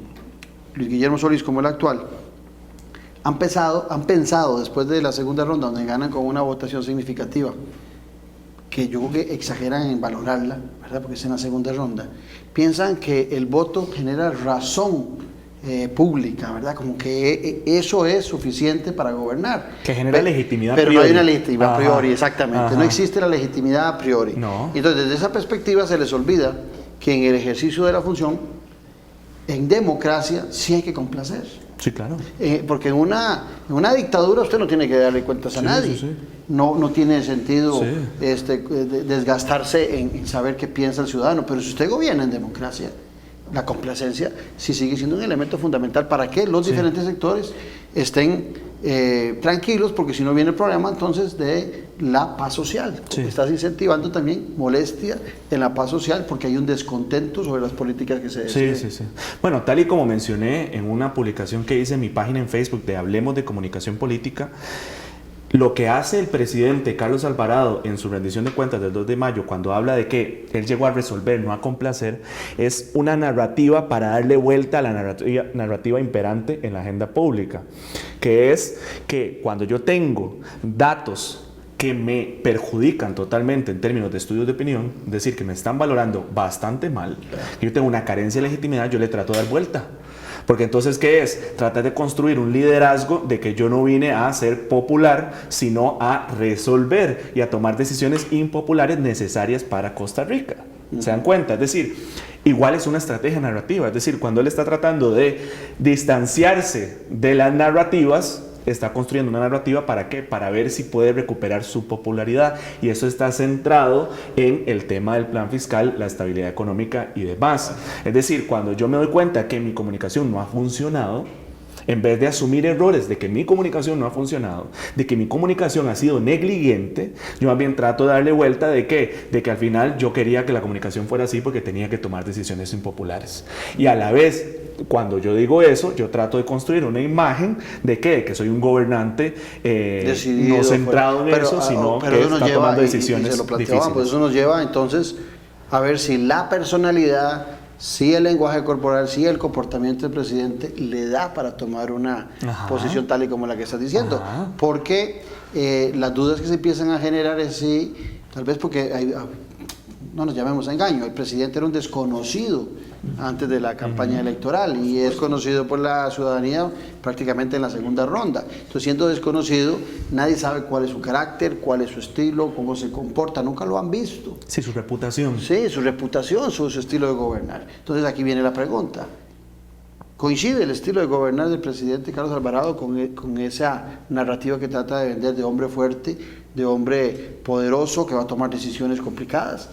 Luis Guillermo Solís como el actual han pensado después de la segunda ronda, donde ganan con una votación significativa, que yo creo que exageran en valorarla, ¿verdad? Porque es en la segunda ronda, piensan que el voto genera razón pública, ¿verdad? Como que eso es suficiente para gobernar. Que genera legitimidad pero priori. No hay una legitimidad a priori, exactamente. Ajá. No existe la legitimidad a priori. No. Entonces, desde esa perspectiva se les olvida que en el ejercicio de la función, en democracia, sí hay que complacer. Sí, claro. Porque en una dictadura usted no tiene que darle cuentas a nadie. Sí. No tiene sentido Sí. desgastarse en saber qué piensa el ciudadano. Pero si usted gobierna en democracia, la complacencia sí sigue siendo un elemento fundamental para que los diferentes sectores estén tranquilos, porque si no viene el problema entonces de la paz social. Sí. Estás incentivando también molestia en la paz social porque hay un descontento sobre las políticas que se deciden. Sí. Bueno, tal y como mencioné en una publicación que hice en mi página en Facebook de Hablemos de Comunicación Política, lo que hace el presidente Carlos Alvarado en su rendición de cuentas del 2 de mayo, cuando habla de que él llegó a resolver, no a complacer, es una narrativa para darle vuelta a la narrativa imperante en la agenda pública, que es que cuando yo tengo datos que me perjudican totalmente en términos de estudios de opinión, es decir, que me están valorando bastante mal, que yo tengo una carencia de legitimidad, yo le trato de dar vuelta. Porque entonces, ¿qué es? Tratar de construir un liderazgo de que yo no vine a ser popular, sino a resolver y a tomar decisiones impopulares necesarias para Costa Rica. ¿Se dan cuenta? Es decir, igual es una estrategia narrativa. Es decir, cuando él está tratando de distanciarse de las narrativas, está construyendo una narrativa ¿para qué? Para ver si puede recuperar su popularidad, y eso está centrado en el tema del plan fiscal, la estabilidad económica y demás. Es decir, cuando yo me doy cuenta que mi comunicación no ha funcionado, en vez de asumir errores de que mi comunicación no ha funcionado, de que mi comunicación ha sido negligente, yo más bien trato de darle vuelta de que al final yo quería que la comunicación fuera así porque tenía que tomar decisiones impopulares. Y a la vez, cuando yo digo eso, yo trato de construir una imagen de que soy un gobernante decidido, no centrado en eso, sino que está tomando decisiones difíciles. Pues eso nos lleva entonces a ver si la personalidad, si el lenguaje corporal, si el comportamiento del presidente le da para tomar una posición tal y como la que estás diciendo. Porque las dudas que se empiezan a generar es si, tal vez porque no nos llamemos a engaño, el presidente era un desconocido antes de la campaña electoral y es conocido por la ciudadanía prácticamente en la segunda ronda. Entonces, siendo desconocido, nadie sabe cuál es su carácter, cuál es su estilo, cómo se comporta, nunca lo han visto. Sí, su reputación. Sí, su reputación, su estilo de gobernar. Entonces, aquí viene la pregunta. ¿Coincide el estilo de gobernar del presidente Carlos Alvarado con esa narrativa que trata de vender de hombre fuerte, de hombre poderoso que va a tomar decisiones complicadas?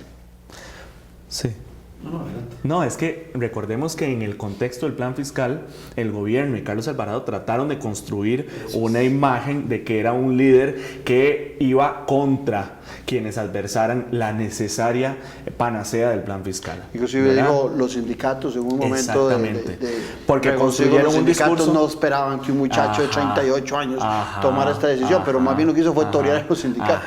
Sí. No, es que recordemos que en el contexto del plan fiscal, el gobierno y Carlos Alvarado trataron de construir una imagen de que era un líder que iba contra quienes adversaran la necesaria panacea del plan fiscal. Inclusive digo, los sindicatos en un momento porque construyeron un discurso. No esperaban que un muchacho de 38 años tomara esta decisión, pero más bien lo que hizo fue torear a los sindicatos.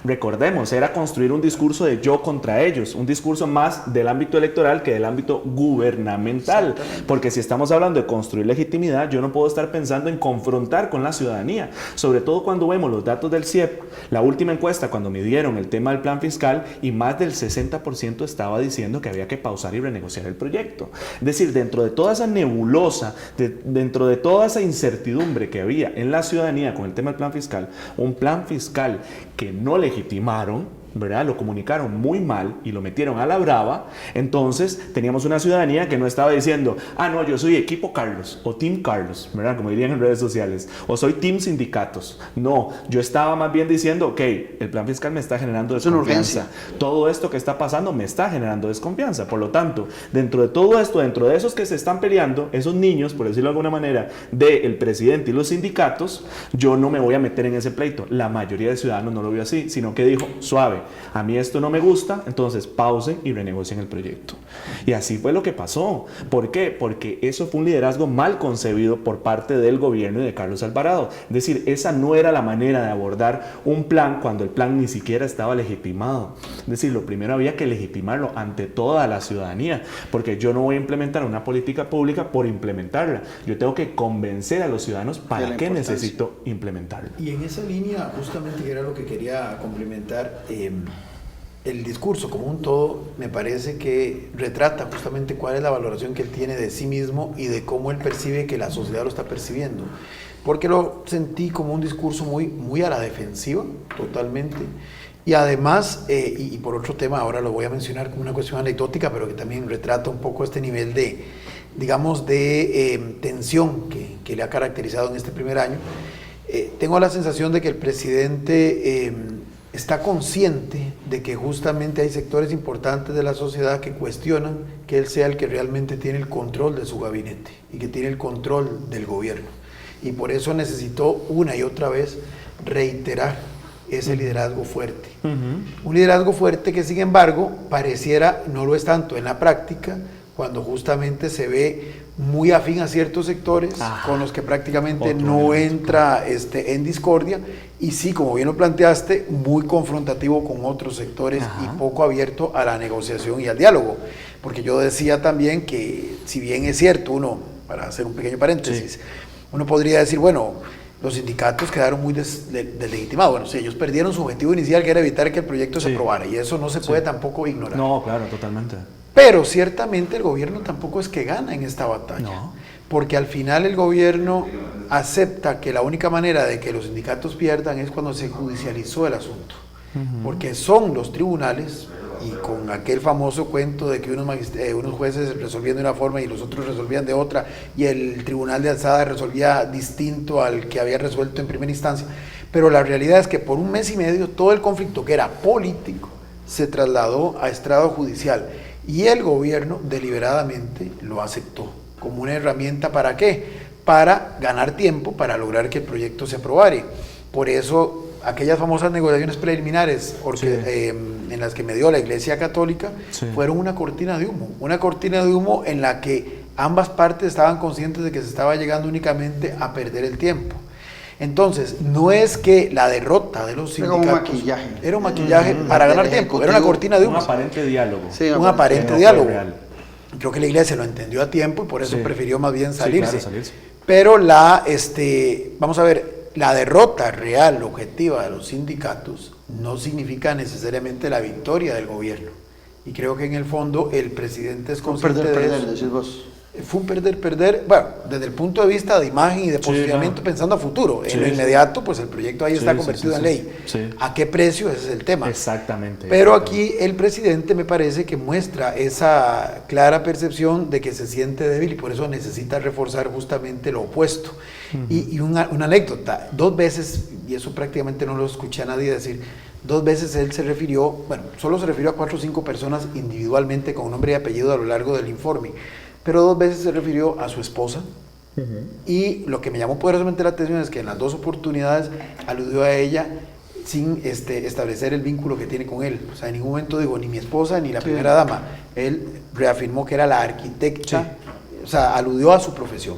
Recordemos, era construir un discurso de yo contra ellos, un discurso más del ámbito electoral que del ámbito gubernamental, porque si estamos hablando de construir legitimidad, yo no puedo estar pensando en confrontar con la ciudadanía, sobre todo cuando vemos los datos del CIEP, la última encuesta cuando midieron el tema del plan fiscal, y más del 60% estaba diciendo que había que pausar y renegociar el proyecto. Es decir, dentro de toda esa nebulosa, dentro de toda esa incertidumbre que había en la ciudadanía con el tema del plan fiscal, un plan fiscal que no legitimaron, ¿verdad? Lo comunicaron muy mal y lo metieron a la brava. Entonces teníamos una ciudadanía que no estaba diciendo, no, yo soy equipo Carlos o Team Carlos, ¿verdad? Como dirían en redes sociales, o soy Team Sindicatos. No, yo estaba más bien diciendo, ok, el plan fiscal me está generando desconfianza, todo esto que está pasando me está generando desconfianza. Por lo tanto, dentro de todo esto, dentro de esos que se están peleando, esos niños, por decirlo de alguna manera, del presidente y los sindicatos, yo no me voy a meter en ese pleito. La mayoría de ciudadanos no lo vio así, sino que dijo, suave, a mí esto no me gusta, entonces pausen y renegocien el proyecto. Y así fue lo que pasó. ¿Por qué? Porque eso fue un liderazgo mal concebido por parte del gobierno y de Carlos Alvarado. Es decir, esa no era la manera de abordar un plan cuando el plan ni siquiera estaba legitimado. Es decir, lo primero había que legitimarlo ante toda la ciudadanía, porque yo no voy a implementar una política pública por implementarla. Yo tengo que convencer a los ciudadanos para qué necesito implementarla. Y en esa línea, justamente, que era lo que quería complementar, el discurso como un todo me parece que retrata justamente cuál es la valoración que él tiene de sí mismo y de cómo él percibe que la sociedad lo está percibiendo, porque lo sentí como un discurso muy a la defensiva, totalmente, y además, y por otro tema, ahora lo voy a mencionar como una cuestión anecdótica, pero que también retrata un poco este nivel de, digamos, de tensión que le ha caracterizado en este primer año. Tengo la sensación de que el presidente está consciente de que justamente hay sectores importantes de la sociedad que cuestionan que él sea el que realmente tiene el control de su gabinete y que tiene el control del gobierno. Y por eso necesitó una y otra vez reiterar ese liderazgo fuerte. Un liderazgo fuerte que, sin embargo, pareciera no lo es tanto en la práctica, cuando justamente se ve muy afín a ciertos sectores con los que prácticamente no entra en discordia, y sí, como bien lo planteaste, muy confrontativo con otros sectores y poco abierto a la negociación y al diálogo. Porque yo decía también que, si bien es cierto, uno, para hacer un pequeño paréntesis, uno podría decir, bueno, los sindicatos quedaron muy deslegitimados. Bueno, sí, ellos perdieron su objetivo inicial, que era evitar que el proyecto se aprobara, y eso no se puede tampoco ignorar. No, claro, totalmente. Pero ciertamente el gobierno tampoco es que gana en esta batalla. No. Porque al final el gobierno acepta que la única manera de que los sindicatos pierdan es cuando se judicializó el asunto. Porque son los tribunales, y con aquel famoso cuento de que unos jueces resolvían de una forma y los otros resolvían de otra, y el tribunal de alzada resolvía distinto al que había resuelto en primera instancia. Pero la realidad es que por 1 mes y medio todo el conflicto que era político se trasladó a estrado judicial, y el gobierno deliberadamente lo aceptó como una herramienta. ¿Para qué? Para ganar tiempo, para lograr que el proyecto se aprobare. Por eso aquellas famosas negociaciones preliminares en las que medió la Iglesia Católica fueron una cortina de humo en la que ambas partes estaban conscientes de que se estaba llegando únicamente a perder el tiempo. Entonces, no es que la derrota de los sindicatos era un maquillaje para ganar tiempo, era una cortina de humo. Un aparente diálogo. Sí, un aparente diálogo. Creo que la Iglesia lo entendió a tiempo y por eso prefirió más bien salirse. Claro, salirse. Pero vamos a ver, la derrota real, objetiva de los sindicatos no significa necesariamente la victoria del gobierno. Y creo que en el fondo el presidente es consciente de eso. Decís vos. Fue un perder, bueno, desde el punto de vista de imagen y de posicionamiento, pensando a futuro. En lo inmediato, pues el proyecto ahí está convertido en ley. ¿A qué precio? Ese es el tema. Exactamente. Pero aquí el presidente me parece que muestra esa clara percepción de que se siente débil y por eso necesita reforzar justamente lo opuesto. Y una anécdota, 2 veces, y eso prácticamente no lo escuché a nadie decir, 2 veces él se refirió, bueno, solo se refirió a 4 o 5 personas individualmente con nombre y apellido a lo largo del informe, pero 2 veces se refirió a su esposa. Y lo que me llamó poderosamente la atención es que en las 2 oportunidades aludió a ella sin establecer el vínculo que tiene con él. O sea, en ningún momento dijo ni mi esposa ni la primera dama. Él reafirmó que era la arquitecta, o sea, aludió a su profesión.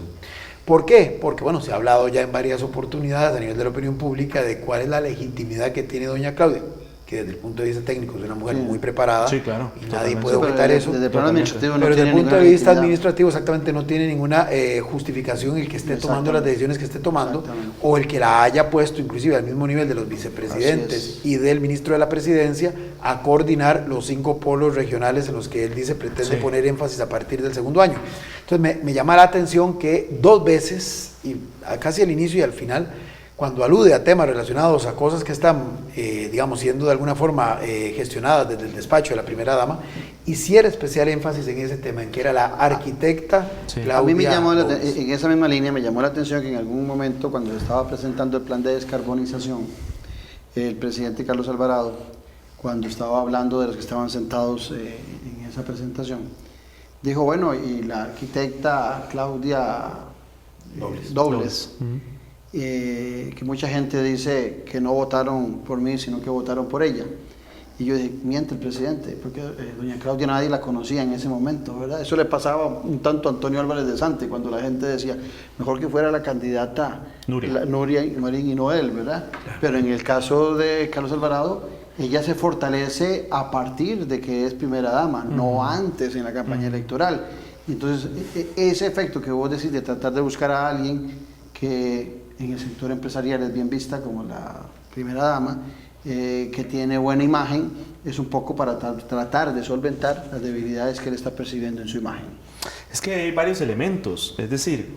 ¿Por qué? Porque, bueno, se ha hablado ya en varias oportunidades a nivel de la opinión pública de cuál es la legitimidad que tiene doña Claudia, que desde el punto de vista técnico es una mujer muy preparada, claro, y nadie puede objetar eso. Desde el plano administrativo pero desde el punto de vista administrativo exactamente no tiene ninguna justificación el que esté tomando las decisiones que esté tomando, o el que la haya puesto inclusive al mismo nivel de los vicepresidentes y del ministro de la presidencia a coordinar los 5 polos regionales en los que él dice pretende poner énfasis a partir del segundo año. Entonces me llama la atención que 2 veces, y casi al inicio y al final, cuando alude a temas relacionados a cosas que están, digamos, siendo de alguna forma gestionadas desde el despacho de la primera dama, hiciera especial énfasis en ese tema, en que era la arquitecta Claudia. A mí me llamó en esa misma línea me llamó la atención que en algún momento, cuando se estaba presentando el plan de descarbonización, el presidente Carlos Alvarado, cuando estaba hablando de los que estaban sentados en esa presentación, dijo, bueno, y la arquitecta Claudia Dobles. Que mucha gente dice que no votaron por mí, sino que votaron por ella. Y yo dije, miente el presidente, porque doña Claudia nadie la conocía en ese momento, ¿verdad? Eso le pasaba un tanto a Antonio Álvarez de Sante, cuando la gente decía, mejor que fuera la candidata Nuria Marín y no él, ¿verdad? Claro. Pero en el caso de Carlos Alvarado, ella se fortalece a partir de que es primera dama, no antes en la campaña electoral. Entonces, ese efecto que vos decís de tratar de buscar a alguien que en el sector empresarial es bien vista como la primera dama, que tiene buena imagen, es un poco para tratar de solventar las debilidades que él está percibiendo en su imagen. Es que hay varios elementos, es decir,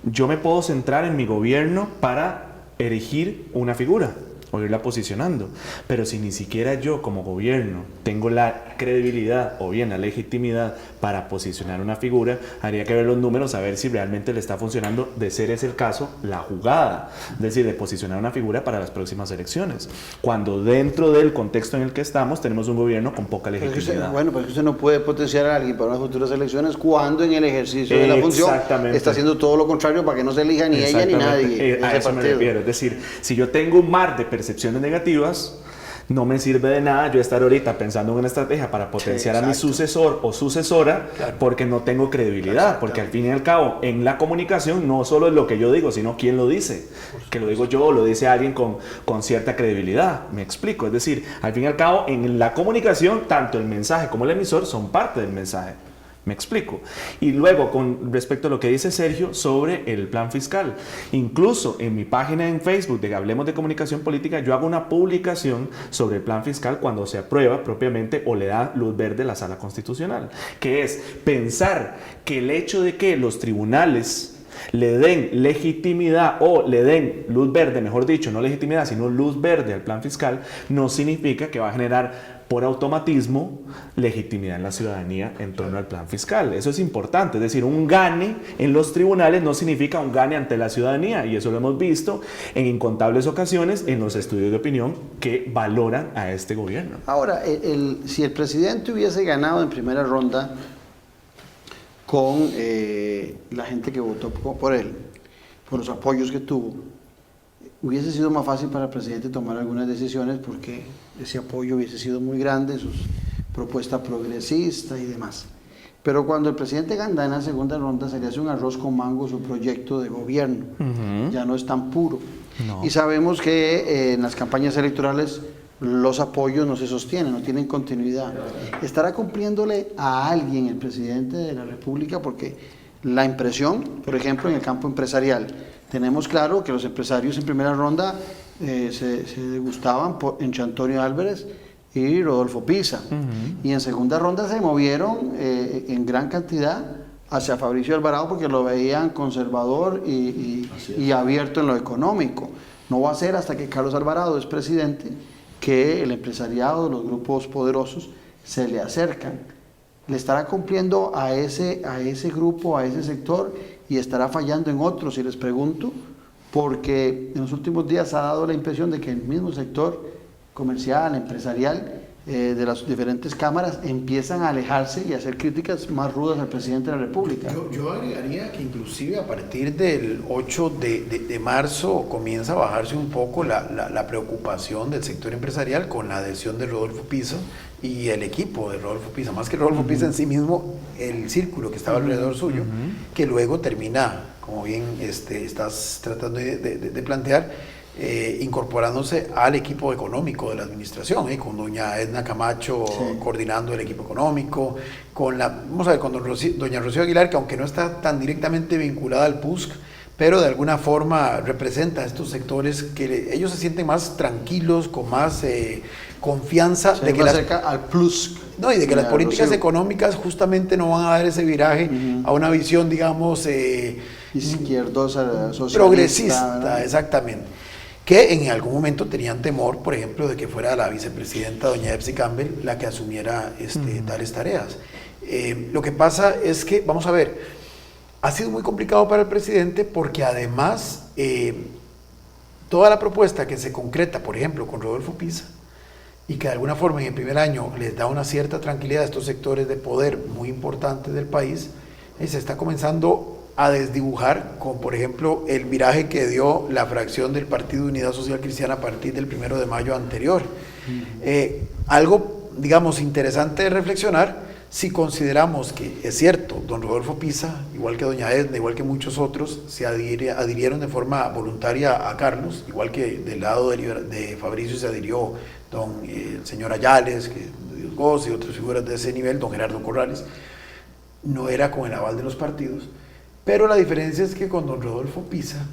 yo me puedo centrar en mi gobierno para erigir una figura o irla posicionando, pero si ni siquiera yo como gobierno tengo la credibilidad o bien la legitimidad para posicionar una figura, habría que ver los números a ver si realmente le está funcionando, de ser ese el caso, la jugada, es decir, de posicionar una figura para las próximas elecciones, cuando dentro del contexto en el que estamos tenemos un gobierno con poca legitimidad. Pues usted no puede potenciar a alguien para unas futuras elecciones cuando en el ejercicio de la función está haciendo todo lo contrario para que no se elija ni ella ni nadie. A eso me refiero, es decir, si yo tengo un mar de percepciones negativas, no me sirve de nada yo estar ahorita pensando en una estrategia para potenciar a mi sucesor o sucesora, porque no tengo credibilidad, porque al fin y al cabo en la comunicación no solo es lo que yo digo, sino quién lo dice, que lo digo yo o lo dice alguien con cierta credibilidad, me explico, es decir, al fin y al cabo en la comunicación tanto el mensaje como el emisor son parte del mensaje. Me explico. Y luego, con respecto a lo que dice Sergio sobre el plan fiscal, incluso en mi página en Facebook de Hablemos de Comunicación Política, yo hago una publicación sobre el plan fiscal cuando se aprueba propiamente o le da luz verde a la Sala Constitucional, que es pensar que el hecho de que los tribunales le den legitimidad o le den luz verde, mejor dicho, no legitimidad, sino luz verde al plan fiscal, no significa que va a generar por automatismo legitimidad en la ciudadanía en torno al plan fiscal. Eso es importante, es decir, un gane en los tribunales no significa un gane ante la ciudadanía, y eso lo hemos visto en incontables ocasiones en los estudios de opinión que valoran a este gobierno. Ahora, si el presidente hubiese ganado en primera ronda con la gente que votó por él, por los apoyos que tuvo, hubiese sido más fácil para el presidente tomar algunas decisiones porque ese apoyo hubiese sido muy grande, sus propuestas progresistas y demás. Pero cuando el presidente gana en la segunda ronda, se le hace un arroz con mango su proyecto de gobierno. Ya no es tan puro. No. Y sabemos que en las campañas electorales los apoyos no se sostienen, no tienen continuidad. ¿Estará cumpliéndole a alguien el presidente de la República? Porque la impresión, por ejemplo, en el campo empresarial, tenemos claro que los empresarios en primera ronda se degustaban entre Antonio Álvarez y Rodolfo Pisa. Y en segunda ronda se movieron en gran cantidad hacia Fabricio Alvarado porque lo veían conservador y abierto en lo económico. No va a ser hasta que Carlos Alvarado es presidente que el empresariado, los grupos poderosos, se le acercan. ¿Le estará cumpliendo a ese grupo, a ese sector, y estará fallando en otros? Y les pregunto, porque en los últimos días ha dado la impresión de que el mismo sector comercial, empresarial, de las diferentes cámaras empiezan a alejarse y a hacer críticas más rudas al presidente de la República. Yo agregaría que inclusive a partir del 8 de marzo comienza a bajarse un poco la preocupación del sector empresarial con la adhesión de Rodolfo Pisa y el equipo de Rodolfo Pisa, más que Rodolfo Pisa en sí mismo, el círculo que estaba alrededor suyo, que luego termina, como bien estás tratando de plantear, incorporándose al equipo económico de la administración, con doña Edna Camacho coordinando el equipo económico, con doña Rocío Aguilar, que aunque no está tan directamente vinculada al PUSC, pero de alguna forma representa a estos sectores que ellos se sienten más tranquilos, con más confianza de que al PLUSC. No, y de que las políticas económicas justamente no van a dar ese viraje a una visión, digamos, izquierdosa, socialista, progresista, ¿verdad? Exactamente. Que en algún momento tenían temor, por ejemplo, de que fuera la vicepresidenta doña Epsi Campbell la que asumiera tales tareas. Lo que pasa es que, vamos a ver, ha sido muy complicado para el presidente porque además toda la propuesta que se concreta, por ejemplo, con Rodolfo Pisa, y que de alguna forma en el primer año les da una cierta tranquilidad a estos sectores de poder muy importantes del país, se está comenzando a desdibujar con, por ejemplo, el viraje que dio la fracción del Partido de Unidad Social Cristiana a partir del 1 de mayo anterior. Algo, digamos, interesante de reflexionar si consideramos que es cierto, don Rodolfo Pisa, igual que doña Edna, igual que muchos otros, se adhirieron de forma voluntaria a Carlos, igual que del lado de Fabricio se adhirió el señor Ayales, que de Dios goce, y otras figuras de ese nivel, don Gerardo Corrales, no era con el aval de los partidos. Pero la diferencia es que con don Rodolfo Pisa,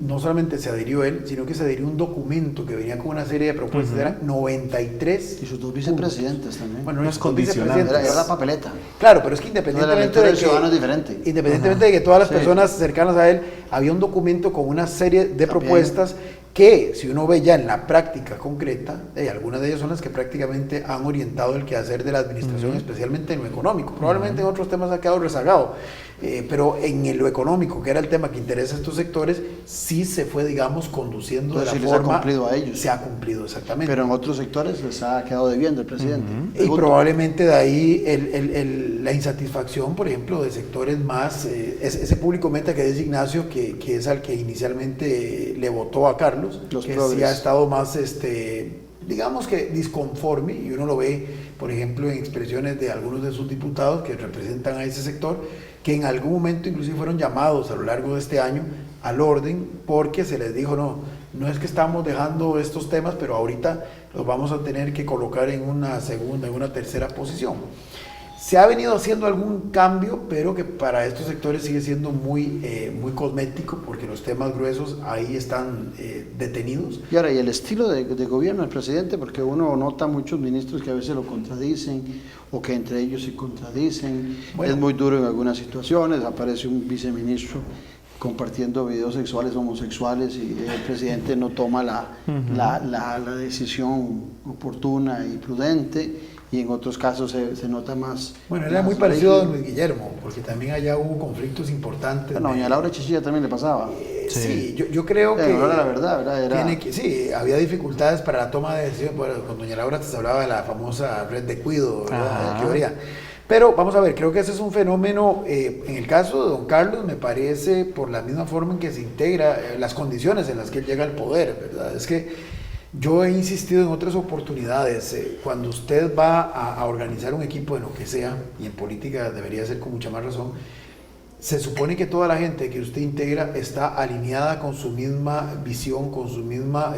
no solamente se adhirió él, sino que se adhirió un documento que venía con una serie de propuestas, eran 93. Y sus dos vicepresidentes también. Bueno, no es condicionante. Era la papeleta. Claro, pero es que independientemente de que todas las personas cercanas a él, había un documento con una serie de propuestas que, si uno ve ya en la práctica concreta, algunas de ellas son las que prácticamente han orientado el quehacer de la administración, especialmente en lo económico. Probablemente en otros temas ha quedado rezagado, pero en lo económico, que era el tema que interesa a estos sectores, sí se fue, digamos, conduciendo de la forma. Se ha cumplido a ellos. Se ha cumplido, exactamente. Pero en otros sectores les ha quedado debiendo el presidente. Y probablemente de ahí la insatisfacción, por ejemplo, de sectores más, ese público meta que es Ignacio, que es al que inicialmente le votó a Carlos, que sí ha estado más, digamos que disconforme, y uno lo ve, por ejemplo, en expresiones de algunos de sus diputados que representan a ese sector, que en algún momento inclusive fueron llamados a lo largo de este año al orden, porque se les dijo, no es que estamos dejando estos temas, pero ahorita los vamos a tener que colocar en una segunda, en una tercera posición. Se ha venido haciendo algún cambio, pero que para estos sectores sigue siendo muy cosmético, porque los temas gruesos ahí están detenidos. Y ahora, y el estilo de gobierno del presidente, porque uno nota muchos ministros que a veces lo contradicen, o que entre ellos se contradicen. Bueno, es muy duro en algunas situaciones, aparece un viceministro compartiendo videos sexuales homosexuales y el presidente no toma la decisión oportuna y prudente, y en otros casos se nota más. Bueno, era muy parecido a don Luis Guillermo, porque también allá hubo conflictos importantes. Bueno, doña Laura Chinchilla también le pasaba. Sí, yo creo que... No era la verdad, ¿verdad? Sí, había dificultades para la toma de decisiones. Bueno, con doña Laura se hablaba de la famosa red de cuido, ¿verdad? Que habría. Pero vamos a ver, creo que ese es un fenómeno, en el caso de don Carlos, me parece por la misma forma en que se integra, las condiciones en las que él llega al poder, ¿verdad? Es que yo he insistido en otras oportunidades, cuando usted va a organizar un equipo de lo que sea, y en política debería ser con mucha más razón, se supone que toda la gente que usted integra está alineada con su misma visión, con sus mismos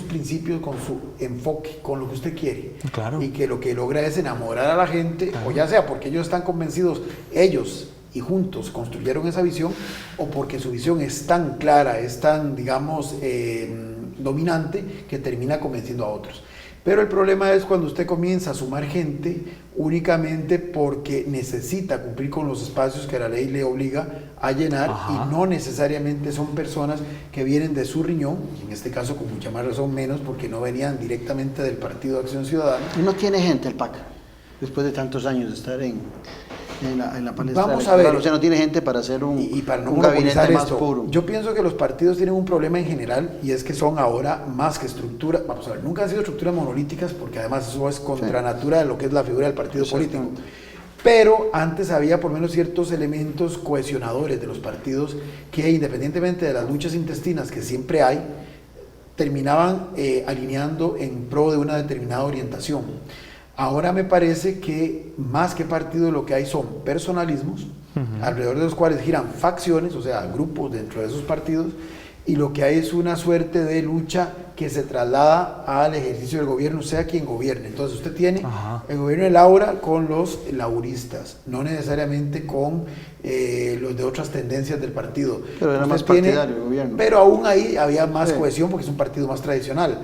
principios, con su enfoque, con lo que usted quiere. Claro. Y que lo que logra es enamorar a la gente, claro, o ya sea porque ellos están convencidos, ellos y juntos construyeron esa visión, o porque su visión es tan clara, es tan, digamos, dominante, que termina convenciendo a otros. Pero el problema es cuando usted comienza a sumar gente únicamente porque necesita cumplir con los espacios que la ley le obliga a llenar, y no necesariamente son personas que vienen de su riñón, en este caso con mucha más razón menos porque no venían directamente del Partido de Acción Ciudadana. Y no tiene gente el PAC, después de tantos años de estar en la palestra. Vamos a ver, o sea, no tiene gente para hacer un gabinete más puro. Yo pienso que los partidos tienen un problema en general, y es que son ahora más que estructura. Vamos a ver, nunca han sido estructuras monolíticas, porque además eso es contra natura de lo que es la figura del partido político. Pero antes había por lo menos ciertos elementos cohesionadores de los partidos que, independientemente de las luchas intestinas que siempre hay, terminaban alineando en pro de una determinada orientación. Ahora me parece que más que partido lo que hay son personalismos, alrededor de los cuales giran facciones, o sea, grupos dentro de esos partidos, y lo que hay es una suerte de lucha que se traslada al ejercicio del gobierno, sea quien gobierne. Entonces usted tiene el gobierno de Laura con los lauristas, no necesariamente con los de otras tendencias del partido. Pero era más partidario el gobierno. Pero aún ahí había más cohesión, porque es un partido más tradicional.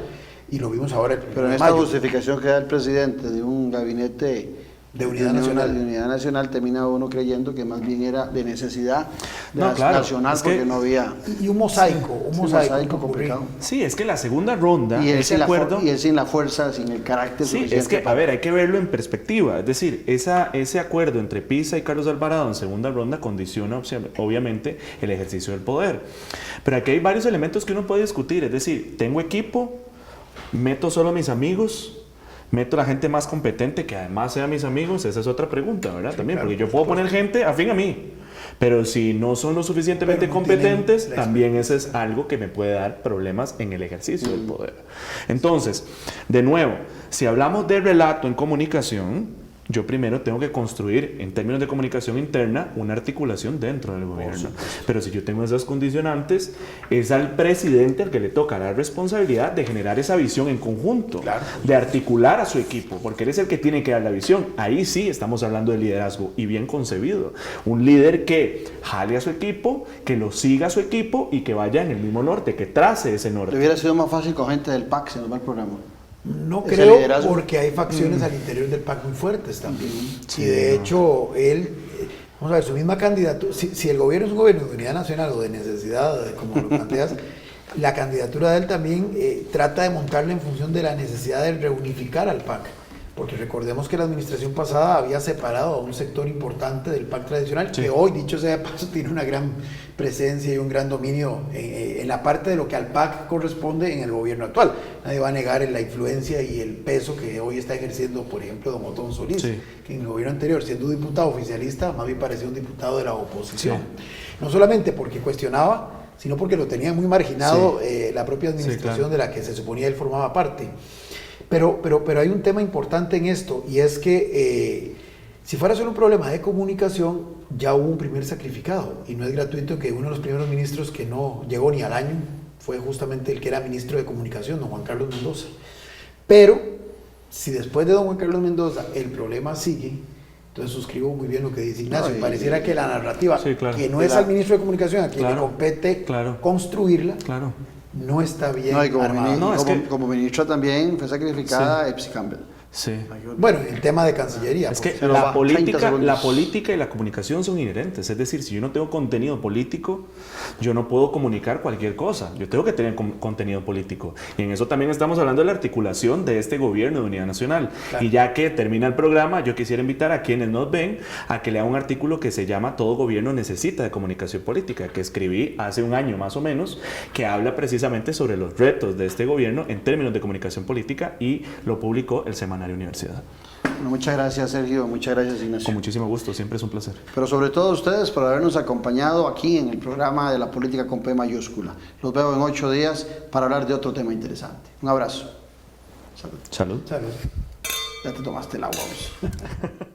Y lo vimos ahora. Pero en esta justificación que da el presidente de un gabinete de unidad nacional. De unidad nacional, termina uno creyendo que más bien era de necesidad nacional, porque no había. Y un mosaico, complicado. Sí, es que la segunda ronda, y él ese acuerdo. Y él sin la fuerza, sin el carácter suficiente. Sí, es que, a ver, hay que verlo en perspectiva. Es decir, ese acuerdo entre Pisa y Carlos Alvarado en segunda ronda condiciona, obviamente, el ejercicio del poder. Pero aquí hay varios elementos que uno puede discutir. Es decir, tengo equipo, meto solo a mis amigos, meto a la gente más competente que además sean mis amigos. Esa es otra pregunta, ¿verdad? También, porque yo puedo poner gente afín a mí, pero si no son lo suficientemente competentes, también eso es algo que me puede dar problemas en el ejercicio del poder. Entonces, de nuevo, si hablamos de relato en comunicación, yo primero tengo que construir, en términos de comunicación interna, una articulación dentro del gobierno. Pero si yo tengo esas condicionantes, es al presidente al que le toca la responsabilidad de generar esa visión en conjunto, de articular a su equipo, porque él es el que tiene que dar la visión. Ahí sí estamos hablando de liderazgo, y bien concebido. Un líder que jale a su equipo, que lo siga a su equipo y que vaya en el mismo norte, que trace ese norte. Le hubiera sido más fácil con gente del PAC, se nos va el programa. No creo, porque hay facciones al interior del PAC muy fuertes también. Y de hecho, vamos a ver, su misma candidatura, si el gobierno es un gobierno de unidad nacional o de necesidad, como lo planteas, la candidatura de él también trata de montarla en función de la necesidad de reunificar al PAC. Porque recordemos que la administración pasada había separado a un sector importante del PAC tradicional, que hoy, dicho sea de paso, tiene una gran presencia y un gran dominio en la parte de lo que al PAC corresponde en el gobierno actual. Nadie va a negar la influencia y el peso que hoy está ejerciendo, por ejemplo, don Otón Solís, que en el gobierno anterior, siendo un diputado oficialista, más bien parecía un diputado de la oposición. No solamente porque cuestionaba, sino porque lo tenía muy marginado la propia administración de la que se suponía él formaba parte. Pero hay un tema importante en esto, y es que si fuera solo un problema de comunicación, ya hubo un primer sacrificado, y no es gratuito que uno de los primeros ministros que no llegó ni al año fue justamente el que era ministro de comunicación, don Juan Carlos Mendoza. Pero si después de don Juan Carlos Mendoza el problema sigue, entonces suscribo muy bien lo que dice Ignacio. Pareciera que la narrativa, sí, claro, que no es al ministro de Comunicación a quien le compete construirla, no está bien No, y como, armada. como ministra también fue sacrificada Epsi Campbell. Sí. Bueno, el tema de Cancillería. Es que Pero la 30 política y la comunicación son inherentes. Es decir, si yo no tengo contenido político, yo no puedo comunicar cualquier cosa. Yo tengo que tener contenido político. Y en eso también estamos hablando de la articulación de este gobierno de unidad nacional. Claro. Y ya que termina el programa, yo quisiera invitar a quienes nos ven a que lean un artículo que se llama Todo gobierno necesita de comunicación política, que escribí hace un año más o menos, que habla precisamente sobre los retos de este gobierno en términos de comunicación política, y lo publicó el Semanario Universidad. Bueno, muchas gracias, Sergio, muchas gracias, Ignacio. Con muchísimo gusto, siempre es un placer. Pero sobre todo ustedes por habernos acompañado aquí en el programa de la política con P mayúscula. Los veo en 8 días para hablar de otro tema interesante. Un abrazo. Salud. Ya te tomaste el agua vos.